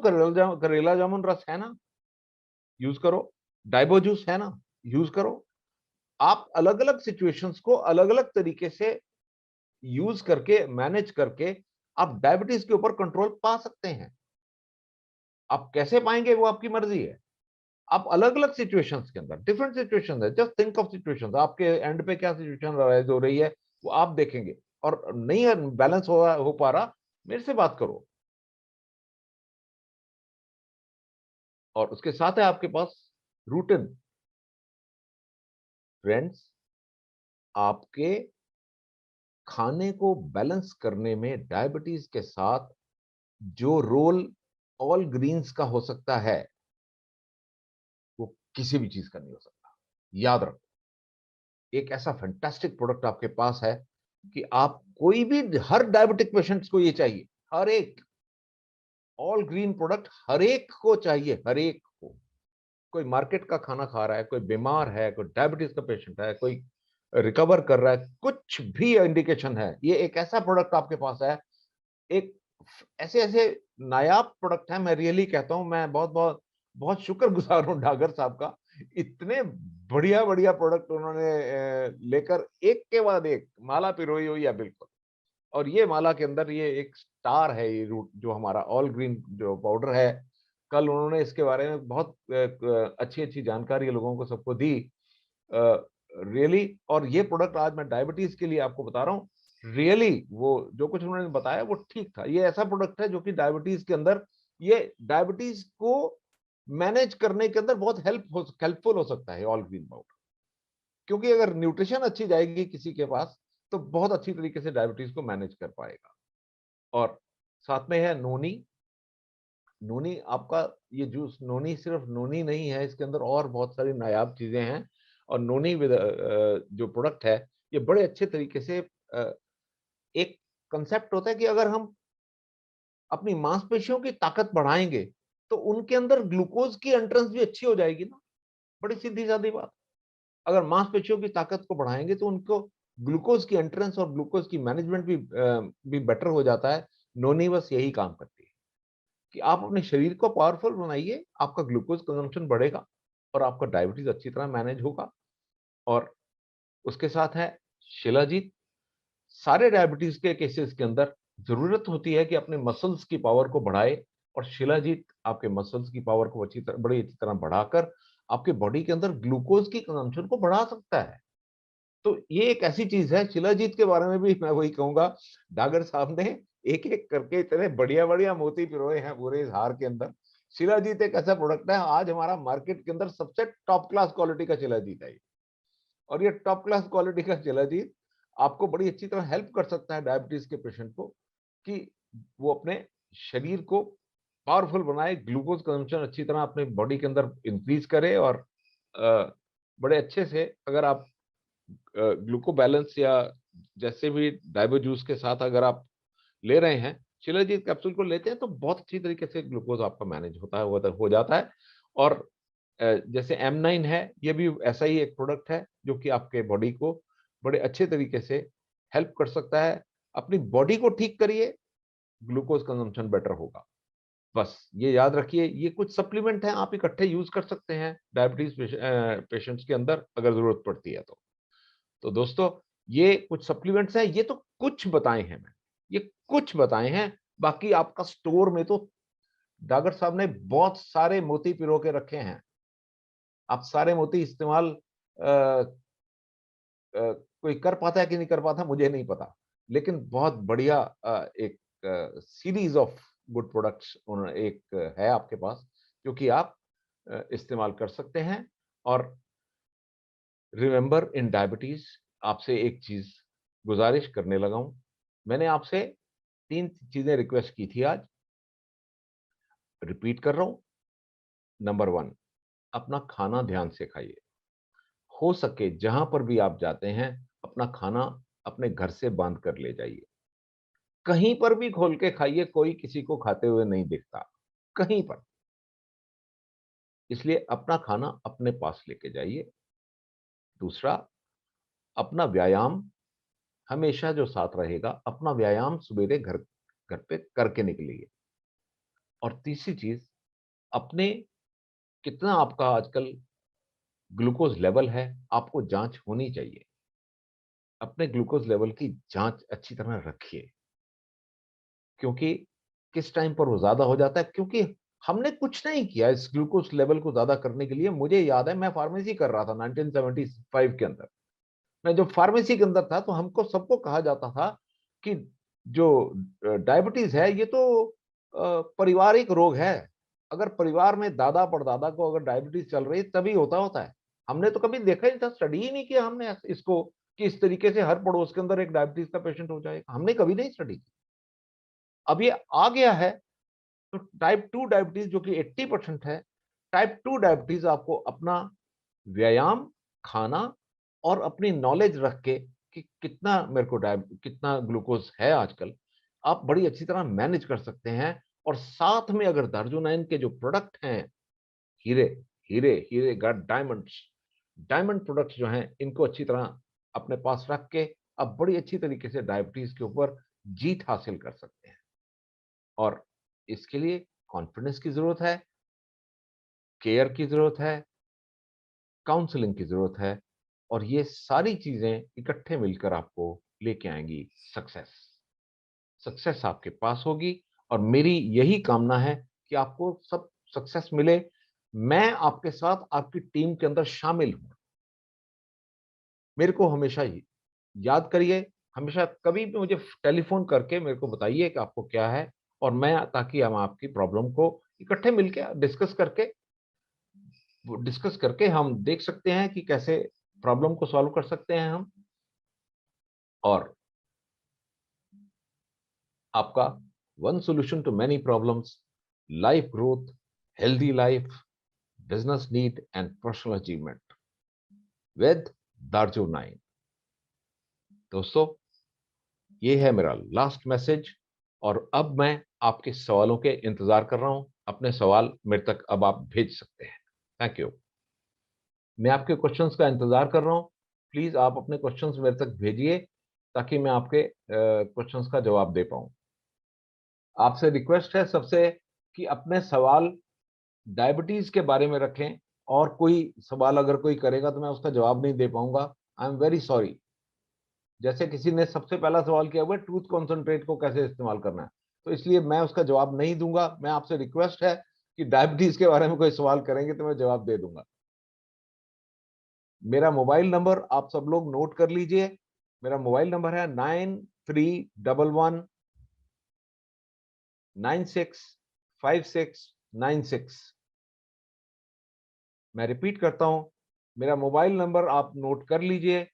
करेला जामुन रस है ना, यूज करो। डाइबोजूस है ना, यूज करो। आप अलग अलग सिचुएशंस को अलग अलग तरीके से यूज करके मैनेज करके आप डायबिटीज के ऊपर कंट्रोल पा सकते हैं। आप कैसे पाएंगे वो आपकी मर्जी है। आप अलग अलग सिचुएशंस के अंदर, डिफरेंट सिचुएशंस है, जस्ट थिंक ऑफ सिचुएशंस, आपके एंड पे क्या सिचुएशन राइज हो रही है वो आप देखेंगे। और नहीं है बैलेंस हो पा रहा, मेरे से बात करो। और उसके साथ है आपके पास रूटिन। फ्रेंड्स, आपके खाने को बैलेंस करने में डायबिटीज के साथ जो रोल ऑल ग्रीन्स का हो सकता है, वो किसी भी चीज का नहीं हो सकता। याद रखो, एक ऐसा फैंटास्टिक प्रोडक्ट आपके पास है कि आप कोई भी, हर डायबिटिक पेशेंट्स को ये चाहिए, हर एक ऑल ग्रीन प्रोडक्ट हर एक को चाहिए, हर एक को। कोई मार्केट का खाना खा रहा है, कोई बीमार है, कोई डायबिटीज का पेशेंट है, कोई रिकवर कर रहा है, कुछ भी इंडिकेशन है, ये एक ऐसा प्रोडक्ट आपके पास है। एक ऐसे ऐसे नायाब प्रोडक्ट है, मैं रियली कहता हूं, मैं बहुत बहुत बहुत शुक्रगुजार हूं डागर साहब का। इतने बढ़िया बढ़िया प्रोडक्ट उन्होंने लेकर एक के बाद एक माला पिरोई हुई है, बिल्कुल। और ये माला के अंदर ये एक स्टार है, ये रूट जो हमारा ऑल ग्रीन जो पाउडर है। कल उन्होंने इसके बारे में बहुत अच्छी अच्छी जानकारी लोगों को सबको दी, रियली। और ये प्रोडक्ट आज मैं डायबिटीज के लिए आपको बता रहा हूँ, रियली वो जो कुछ उन्होंने बताया वो ठीक था। ये ऐसा प्रोडक्ट है जो कि डायबिटीज के अंदर, ये डायबिटीज को मैनेज करने के अंदर बहुत हेल्पफुल हो सकता है ऑल ग्रीन पाउडर। क्योंकि अगर न्यूट्रिशन अच्छी जाएगी किसी के पास, तो बहुत अच्छी तरीके से डायबिटीज को मैनेज कर पाएगा। और साथ में है नोनी। नोनी आपका, ये जूस नोनी सिर्फ नोनी नहीं है, इसके अंदर और बहुत सारी नायाब चीजें हैं। और नोनी विद जो प्रोडक्ट है, ये बड़े अच्छे तरीके से एक कंसेप्ट होता है कि अगर हम अपनी मांसपेशियों की ताकत बढ़ाएंगे, तो उनके अंदर ग्लूकोज की एंट्रेंस भी अच्छी हो जाएगी ना। बड़ी सीधी सादी बात। अगर मांसपेशियों की ताकत को बढ़ाएंगे तो उनको ग्लूकोज की एंट्रेंस और ग्लूकोज की मैनेजमेंट भी बेटर हो जाता है। नोनी बस यही काम करती है कि आप अपने शरीर को पावरफुल बनाइए, आपका ग्लूकोज कंजम्पशन बढ़ेगा और आपका डायबिटीज अच्छी तरह मैनेज होगा। और उसके साथ है शिलाजीत। सारे डायबिटीज के केसेस के अंदर जरूरत होती है कि अपने मसल्स की पावर को बढ़ाए, और शिलाजीत आपके मसल्स की पावर को बड़ी अच्छी तरह बढ़ाकर आपके बॉडी के अंदर ग्लूकोज की कंजम्पशन को बढ़ा सकता है। तो ये एक ऐसी चीज है, शिलाजीत के बारे में भी मैं वही कहूंगा, डागर साहब ने एक एक करके इतने बढ़िया बढ़िया मोती पिरोए हैं पूरे इस हार के अंदर। शिलाजीत एक ऐसा प्रोडक्ट है, आज हमारा मार्केट के अंदर सबसे टॉप क्लास क्वालिटी का शिलाजीत है। और ये टॉप क्लास क्वालिटी का शिलाजीत आपको बड़ी अच्छी तरह हेल्प कर सकता है डायबिटीज के पेशेंट को कि वो अपने शरीर को पावरफुल बनाए, ग्लूकोज कंजम्पशन अच्छी तरह अपने बॉडी के अंदर इंक्रीज करे और बड़े अच्छे से अगर आप ग्लूको बैलेंस या जैसे भी डाइबो जूस के साथ अगर आप ले रहे हैं, शिलाजीत कैप्सूल को लेते हैं तो बहुत अच्छी तरीके से ग्लूकोज आपका मैनेज होता है, हो जाता है। और जैसे M9 है, ये भी ऐसा ही एक प्रोडक्ट है जो कि आपके बॉडी को बड़े अच्छे तरीके से हेल्प कर सकता है। अपनी बॉडी को ठीक करिए, ग्लूकोज कंजम्पशन बेटर होगा। बस ये याद रखिए, ये कुछ सप्लीमेंट हैं, आप इकट्ठे यूज कर सकते हैं डायबिटीज पेशेंट्स के अंदर अगर जरूरत पड़ती है तो दोस्तों ये कुछ सप्लीमेंट्स हैं, ये तो कुछ बताए हैं मैंने, ये कुछ बताए हैं। बाकी आपका स्टोर में तो डॉक्टर साहब ने बहुत सारे मोती पिरो के रखे हैं। आप सारे मोती इस्तेमाल कोई कर पाता है कि नहीं कर पाता मुझे नहीं पता, लेकिन बहुत बढ़िया एक सीरीज ऑफ गुड प्रोडक्ट्स एक है आपके पास जो कि आप इस्तेमाल कर सकते हैं। और रिमेंबर इन डायबिटीज, आपसे एक चीज गुजारिश करने लगा हूं, मैंने आपसे 3 चीजें रिक्वेस्ट की थी, आज रिपीट कर रहा हूं। नंबर 1, अपना खाना ध्यान से खाइए। हो सके जहां पर भी आप जाते हैं, अपना खाना अपने घर से बांध कर ले जाइए। कहीं पर भी खोल के खाइए, कोई किसी को खाते हुए नहीं दिखता, कहीं पर। इसलिए अपना खाना अपने पास लेके जाइए। दूसरा, अपना व्यायाम हमेशा जो साथ रहेगा, अपना व्यायाम सवेरे घर घर पे करके निकलिए। और तीसरी चीज, अपने कितना आपका आजकल ग्लूकोज लेवल है, आपको जांच होनी चाहिए। अपने ग्लूकोज लेवल की जांच अच्छी तरह रखिए, क्योंकि किस टाइम पर वो ज्यादा हो जाता है, क्योंकि हमने कुछ नहीं किया इस ग्लूकोज लेवल को ज्यादा करने के लिए। मुझे याद है, मैं फार्मेसी कर रहा था 1975 के अंदर। मैं जब फार्मेसी के अंदर था तो हमको सबको कहा जाता था कि जो डायबिटीज है ये तो पारिवारिक रोग है। अगर परिवार में दादा परदादा को अगर डायबिटीज चल रही है तभी होता होता है। हमने तो कभी देखा ही नहीं था, स्टडी ही नहीं किया हमने इसको कि इस तरीके से हर पड़ोस के अंदर एक डायबिटीज का पेशेंट हो जाएगा, हमने कभी नहीं स्टडी की। अब ये आ गया है तो टाइप 2 डायबिटीज जो कि 80% है, टाइप 2 डायबिटीज आपको अपना व्यायाम, खाना और अपनी नॉलेज रख के कि कितना मेरे को कितना ग्लूकोज है आजकल, आप बड़ी अच्छी तरह मैनेज कर सकते हैं। और साथ में अगर दार्जुनाइन के जो प्रोडक्ट हैं, हीरे हीरे हीरे गट डायमंड्स, डायमंड प्रोडक्ट्स जो हैं, इनको अच्छी तरह अपने पास रख के आप बड़ी अच्छी तरीके से डायबिटीज के ऊपर जीत हासिल कर सकते हैं। और इसके लिए कॉन्फिडेंस की जरूरत है, केयर की जरूरत है, काउंसलिंग की जरूरत है। और ये सारी चीजें इकट्ठे मिलकर आपको लेके आएंगी सक्सेस। सक्सेस आपके पास होगी और मेरी यही कामना है कि आपको सब सक्सेस मिले। मैं आपके साथ आपकी टीम के अंदर शामिल हूं। मेरे को हमेशा ही याद करिए, हमेशा कभी भी मुझे टेलीफोन करके मेरे को बताइए कि आपको क्या है, और मैं ताकि हम आपकी प्रॉब्लम को इकट्ठे मिलकर डिस्कस करके हम देख सकते हैं कि कैसे प्रॉब्लम को सॉल्व कर सकते हैं हम। और आपका one solution to many problems, life growth, healthy life, business need and personal achievement with दार्जू 9। दोस्तों, ये है मेरा लास्ट मैसेज और अब मैं आपके सवालों के इंतजार कर रहा हूं। अपने सवाल मेरे तक अब आप भेज सकते हैं। Thank you. मैं आपके क्वेश्चंस का इंतजार कर रहा हूं। प्लीज आप अपने क्वेश्चंस मेरे तक भेजिए ताकि मैं आपके क्वेश्चंस का जवाब दे पाऊं। आपसे रिक्वेस्ट है सबसे कि अपने सवाल डायबिटीज के बारे में रखें, और कोई सवाल अगर कोई करेगा तो मैं उसका जवाब नहीं दे पाऊंगा। I am very sorry. जैसे किसी ने सबसे पहला सवाल किया हुआ है, टूथ कॉन्सेंट्रेट को कैसे इस्तेमाल करना है, तो इसलिए मैं उसका जवाब नहीं दूंगा। मैं आपसे रिक्वेस्ट है कि डायबिटीज के बारे में कोई सवाल करेंगे तो मैं जवाब दे दूंगा। मेरा मोबाइल नंबर आप सब लोग नोट कर लीजिए। मेरा मोबाइल नंबर है 9311965696। मैं रिपीट करता हूं, मेरा मोबाइल नंबर आप नोट कर लीजिए,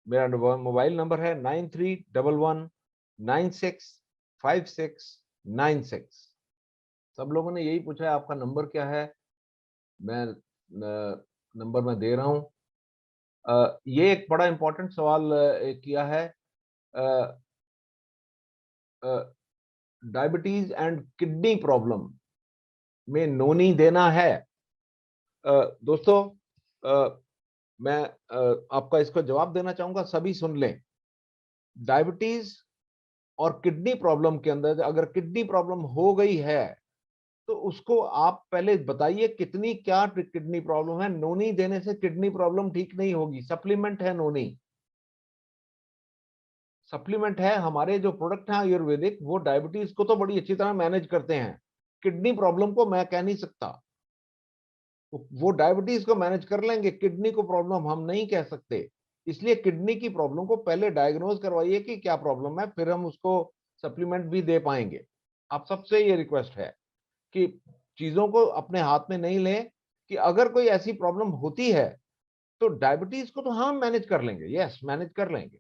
मेरा मोबाइल नंबर है 9311965696। सब लोगों ने यही पूछा है आपका नंबर क्या है, मैं नंबर मैं दे रहा हूँ। ये एक बड़ा इंपॉर्टेंट सवाल किया है, डायबिटीज एंड किडनी प्रॉब्लम में नोनी देना है। दोस्तों, मैं आपका इसको जवाब देना चाहूंगा, सभी सुन लें। डायबिटीज और किडनी प्रॉब्लम के अंदर अगर किडनी प्रॉब्लम हो गई है तो उसको आप पहले बताइए कितनी क्या किडनी प्रॉब्लम है। नोनी देने से किडनी प्रॉब्लम ठीक नहीं होगी। सप्लीमेंट है नोनी, सप्लीमेंट है। हमारे जो प्रोडक्ट हैं आयुर्वेदिक, वो डायबिटीज को तो बड़ी अच्छी तरह मैनेज करते हैं, किडनी प्रॉब्लम को मैं कह नहीं सकता। वो डायबिटीज को मैनेज कर लेंगे, किडनी को प्रॉब्लम हम नहीं कह सकते। इसलिए किडनी की प्रॉब्लम को पहले डायग्नोज करवाइए कि क्या प्रॉब्लम है, फिर हम उसको सप्लीमेंट भी दे पाएंगे। आप सबसे ये रिक्वेस्ट है कि चीजों को अपने हाथ में नहीं लें, कि अगर कोई ऐसी प्रॉब्लम होती है तो डायबिटीज को तो हम मैनेज कर लेंगे, यस मैनेज कर लेंगे,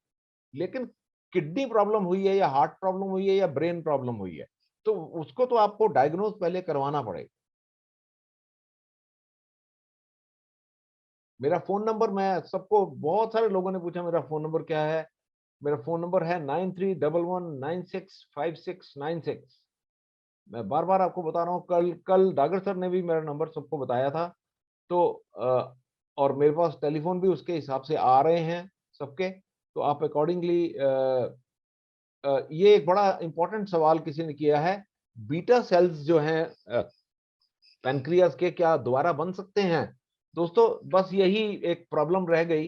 लेकिन किडनी प्रॉब्लम हुई है या हार्ट प्रॉब्लम हुई है या ब्रेन प्रॉब्लम हुई है, तो उसको तो आपको डायग्नोज पहले करवाना पड़ेगा। मेरा फोन नंबर, मैं सबको, बहुत सारे लोगों ने पूछा मेरा फोन नंबर क्या है। मेरा फोन नंबर है 9311965696। मैं बार बार आपको बता रहा हूँ, कल कल डागर सर ने भी मेरा नंबर सबको बताया था। तो और मेरे पास टेलीफोन भी उसके हिसाब से आ रहे हैं सबके, तो आप अकॉर्डिंगली। ये एक बड़ा इंपॉर्टेंट सवाल किसी ने किया है, बीटा सेल्स जो हैं पैनक्रियास के, क्या दोबारा बन सकते हैं। दोस्तों, बस यही एक प्रॉब्लम रह गई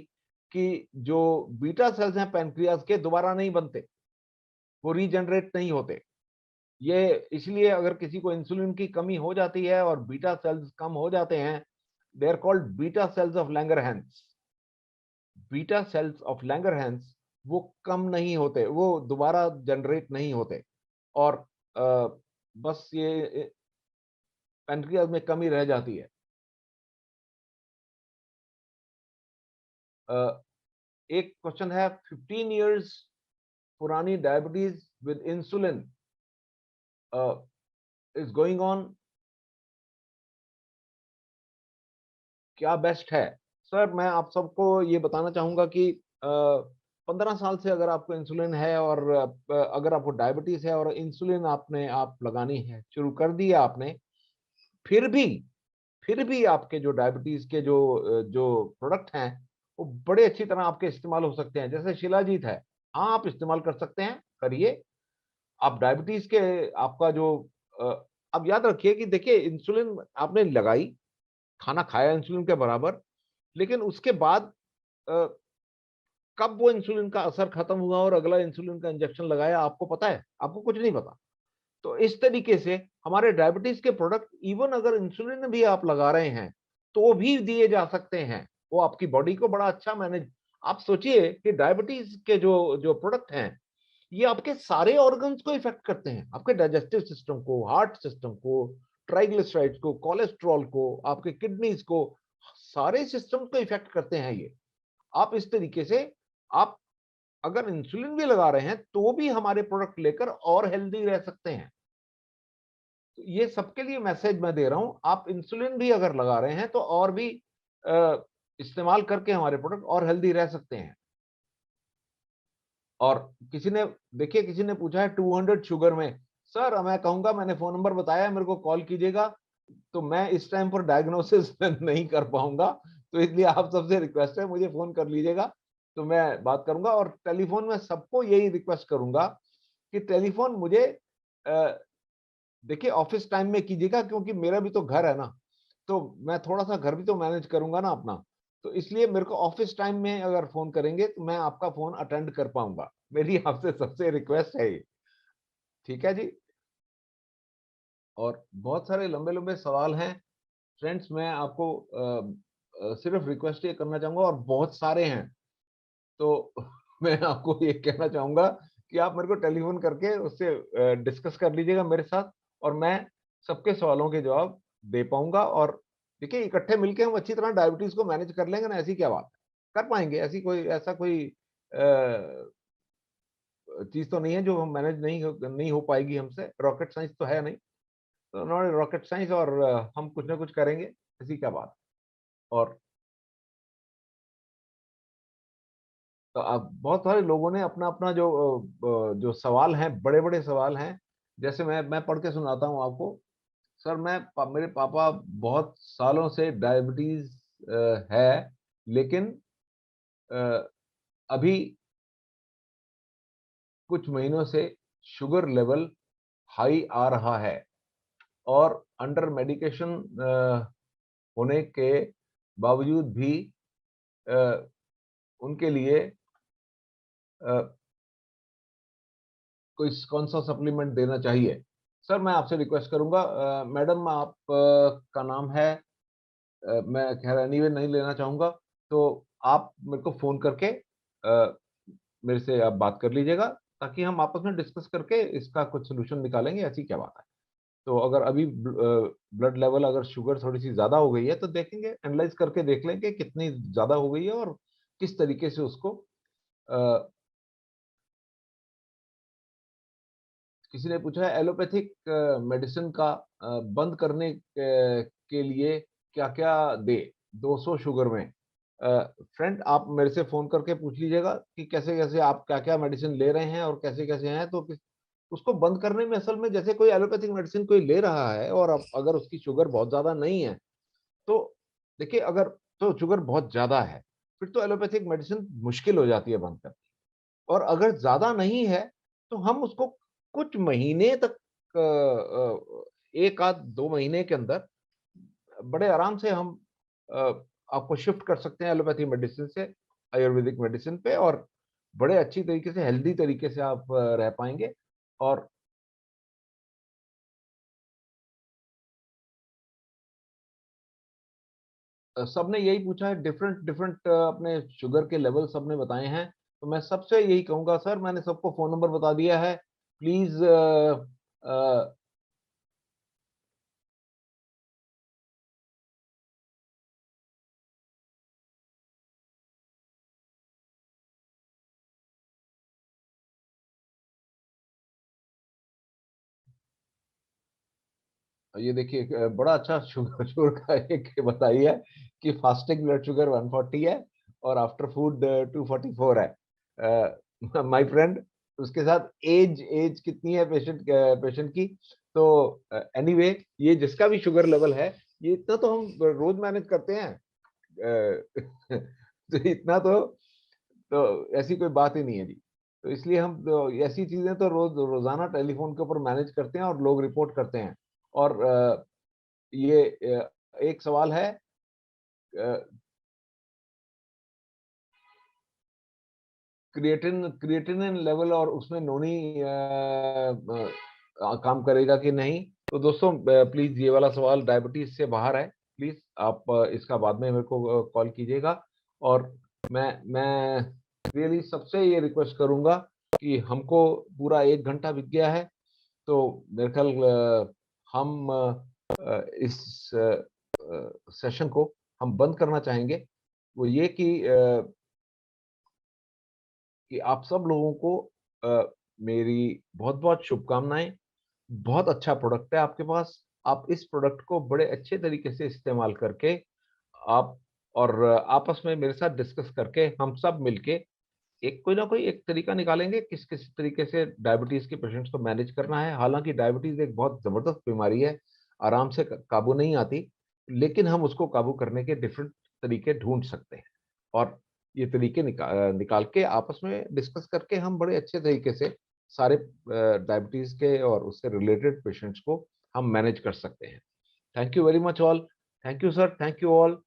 कि जो बीटा सेल्स हैं पैनक्रियास के, दोबारा नहीं बनते, वो रीजनरेट नहीं होते। ये इसलिए अगर किसी को इंसुलिन की कमी हो जाती है और बीटा सेल्स कम हो जाते हैं, they are called beta cells of Langerhans. Beta cells of Langerhans वो कम नहीं होते, वो दोबारा जनरेट नहीं होते, और बस ये पैनक्रियास में कमी रह जाती है। एक क्वेश्चन है, 15 इयर्स पुरानी diabetes with insulin is going on, क्या बेस्ट है। सर, मैं आप सबको ये बताना चाहूंगा कि 15 साल से अगर आपको इंसुलिन है और अगर आपको डायबिटीज है और इंसुलिन आपने आप लगानी है, शुरू कर दी है आपने, फिर भी फिर भी आपके जो डायबिटीज के जो प्रोडक्ट हैं, वो बड़े अच्छी तरह आपके इस्तेमाल हो सकते हैं। जैसे शिलाजीत है, हाँ आप इस्तेमाल कर सकते हैं, करिए। आप डायबिटीज के आपका जो अब याद रखिए कि देखिए, इंसुलिन आपने लगाई, खाना खाया इंसुलिन के बराबर, लेकिन उसके बाद अ, कब वो इंसुलिन का असर खत्म हुआ और अगला इंसुलिन का इंजेक्शन लगाया, आपको पता है? आपको कुछ नहीं पता। तो इस तरीके से हमारे डायबिटीज के प्रोडक्ट, इवन अगर इंसुलिन भी आप लगा रहे हैं, तो भी दिए जा सकते हैं। वो आपकी बॉडी को बड़ा अच्छा मैनेज। आप सोचिए कि डायबिटीज के जो जो प्रोडक्ट हैं, ये आपके सारे ऑर्गन्स को इफेक्ट करते हैं, आपके डाइजेस्टिव सिस्टम को, हार्ट सिस्टम को, ट्राइग्लिसराइड्स को, कोलेस्ट्रॉल को, आपके किडनीज को, सारे सिस्टम को इफेक्ट करते हैं ये। आप इस तरीके से, आप अगर इंसुलिन भी लगा रहे हैं तो भी हमारे प्रोडक्ट लेकर और हेल्दी रह सकते हैं। तो ये सबके लिए मैसेज मैं दे रहा हूं, आप इंसुलिन भी अगर लगा रहे हैं तो और भी इस्तेमाल करके हमारे प्रोडक्ट और हेल्दी रह सकते हैं। और किसी ने, देखिए किसी ने पूछा है 200 शुगर में। सर, मैं कहूंगा, मैंने फोन नंबर बताया, मेरे को कॉल कीजिएगा, तो मैं इस टाइम पर डायग्नोसिस नहीं कर पाऊंगा। तो इसलिए आप सबसे रिक्वेस्ट है, मुझे फोन कर लीजिएगा, तो मैं बात करूंगा। और टेलीफोन में सबको यही रिक्वेस्ट करूंगा कि टेलीफोन मुझे देखिए ऑफिस टाइम में कीजिएगा, क्योंकि मेरा भी तो घर है ना, तो मैं थोड़ा सा घर भी तो मैनेज करूंगा ना अपना। तो इसलिए मेरे को ऑफिस टाइम में अगर फोन करेंगे तो मैं आपका फोन अटेंड कर पाऊंगा। मेरी आपसे सबसे रिक्वेस्ट है ये, ठीक है जी। और बहुत सारे लंबे लंबे सवाल हैं फ्रेंड्स, मैं आपको सिर्फ रिक्वेस्ट ये करना चाहूंगा, और बहुत सारे हैं। तो मैं आपको ये कहना चाहूंगा कि आप मेरे को टेलीफोन करके उससे डिस्कस कर लीजिएगा मेरे साथ, और मैं सबके सवालों के जवाब दे पाऊंगा। और देखिए, इकट्ठे मिलके हम अच्छी तरह डायबिटीज को मैनेज कर लेंगे ना, ऐसी क्या बात है, कर पाएंगे। ऐसी कोई, ऐसा कोई चीज तो नहीं है जो हम मैनेज नहीं हो पाएगी हमसे। रॉकेट साइंस तो है नहीं, तो नॉट रॉकेट साइंस, और हम कुछ ना कुछ करेंगे, इसी क्या बात। और तो अब बहुत सारे लोगों ने अपना अपना जो सवाल हैं, बड़े बड़े सवाल हैं, जैसे मैं पढ़ के सुनाता हूँ आपको। सर मेरे पापा बहुत सालों से डायबिटीज है, लेकिन अ, अभी कुछ महीनों से शुगर लेवल हाई आ रहा है, और अंडर मेडिकेशन होने के बावजूद भी अ, उनके लिए अ, कोई कौन सा सप्लीमेंट देना चाहिए। सर मैं आपसे रिक्वेस्ट करूंगा, मैडम आप का नाम है, मैं खैर एनीवे नहीं लेना चाहूंगा, तो आप मेरे को फोन करके मेरे से आप बात कर लीजिएगा, ताकि हम आपस में डिस्कस करके इसका कुछ सोल्यूशन निकालेंगे, ऐसी क्या बात है। तो अगर अभी ब्लड लेवल, अगर शुगर थोड़ी सी ज्यादा हो गई है, तो देखेंगे, एनालाइज करके देख लेंगे कितनी ज्यादा हो गई है, और किस तरीके से उसको अ, किसी ने पूछा है एलोपैथिक मेडिसिन का बंद करने के लिए क्या क्या दे 200 शुगर में। फ्रेंड आप मेरे से फोन करके पूछ लीजिएगा कि कैसे कैसे आप क्या क्या मेडिसिन ले रहे हैं और कैसे कैसे हैं, तो उसको बंद करने में असल में, जैसे कोई एलोपैथिक मेडिसिन कोई ले रहा है और अगर उसकी शुगर बहुत ज्यादा नहीं है, तो देखिए, अगर तो शुगर बहुत ज्यादा है, फिर तो एलोपैथिक मेडिसिन मुश्किल हो जाती है बंद करना। और अगर ज्यादा नहीं है, तो हम उसको कुछ महीने तक, 1 आध 2 महीने के अंदर बड़े आराम से हम अ, आपको शिफ्ट कर सकते हैं एलोपैथी मेडिसिन से आयुर्वेदिक मेडिसिन पे, और बड़े अच्छी तरीके से, हेल्दी तरीके से आप रह पाएंगे। और सबने यही पूछा है, डिफरेंट डिफरेंट अपने शुगर के लेवल सबने बताए हैं। तो मैं सबसे यही कहूंगा, सर मैंने सबको फोन नंबर बता दिया है, प्लीज ये देखिए, एक बड़ा अच्छा शुगर शुगर का एक बताइए है कि फास्टिंग ब्लड शुगर 140 है, और आफ्टर फूड 244 है। माय फ्रेंड, उसके साथ एज एज कितनी है पेशेंट की। तो एनीवे ये जिसका भी शुगर लेवल है, ये इतना तो हम रोज मैनेज करते हैं। तो इतना तो ऐसी कोई बात ही नहीं है जी। तो इसलिए हम तो ऐसी चीजें तो रोजाना टेलीफोन के ऊपर मैनेज करते हैं, और लोग रिपोर्ट करते हैं। और ये एक सवाल है, क्रिएटिन क्रिएटिनिन लेवल, और उसमें नोनी काम करेगा कि नहीं। तो दोस्तों प्लीज ये वाला सवाल डायबिटीज से बाहर है, प्लीज आप इसका बाद में मेरे को कॉल कीजिएगा। और मैं रियली सबसे ये रिक्वेस्ट करूंगा कि हमको पूरा 1 घंटा बीत गया है, तो मेरे ख्याल हम इस सेशन को हम बंद करना चाहेंगे। वो ये कि आप सब लोगों को मेरी बहुत बहुत शुभकामनाएं। बहुत अच्छा प्रोडक्ट है आपके पास, आप इस प्रोडक्ट को बड़े अच्छे तरीके से इस्तेमाल करके, आप और आपस में मेरे साथ डिस्कस करके, हम सब मिलके एक कोई ना कोई एक तरीका निकालेंगे किस किस तरीके से डायबिटीज के पेशेंट्स को मैनेज करना है। हालांकि डायबिटीज एक बहुत जबरदस्त बीमारी है, आराम से काबू नहीं आती, लेकिन हम उसको काबू करने के डिफरेंट तरीके ढूंढ सकते हैं। और ये तरीके निकाल के आपस में डिस्कस करके हम बड़े अच्छे तरीके से सारे डायबिटीज के और उससे रिलेटेड पेशेंट्स को हम मैनेज कर सकते हैं। Thank you very much all. Thank you sir, thank you all.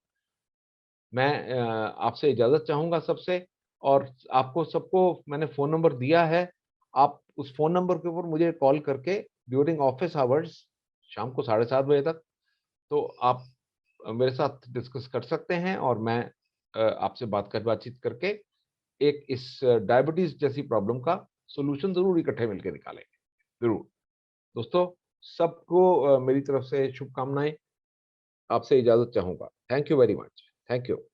मैं आपसे इजाजत चाहूंगा सबसे। और आपको सबको मैंने फोन नंबर दिया है, आप उस फोन नंबर के ऊपर मुझे कॉल करके ड्यूरिंग ऑफिस आवर्स, शाम को 7:30 बजे तक, तो आप मेरे साथ डिस्कस कर सकते हैं, और मैं आपसे बातचीत करके एक इस डायबिटीज जैसी प्रॉब्लम का सोल्यूशन जरूर इकट्ठे मिलकर निकालेंगे, जरूर। दोस्तों सबको मेरी तरफ से शुभकामनाएं। आपसे इजाजत चाहूंगा। Thank you very much. Thank you.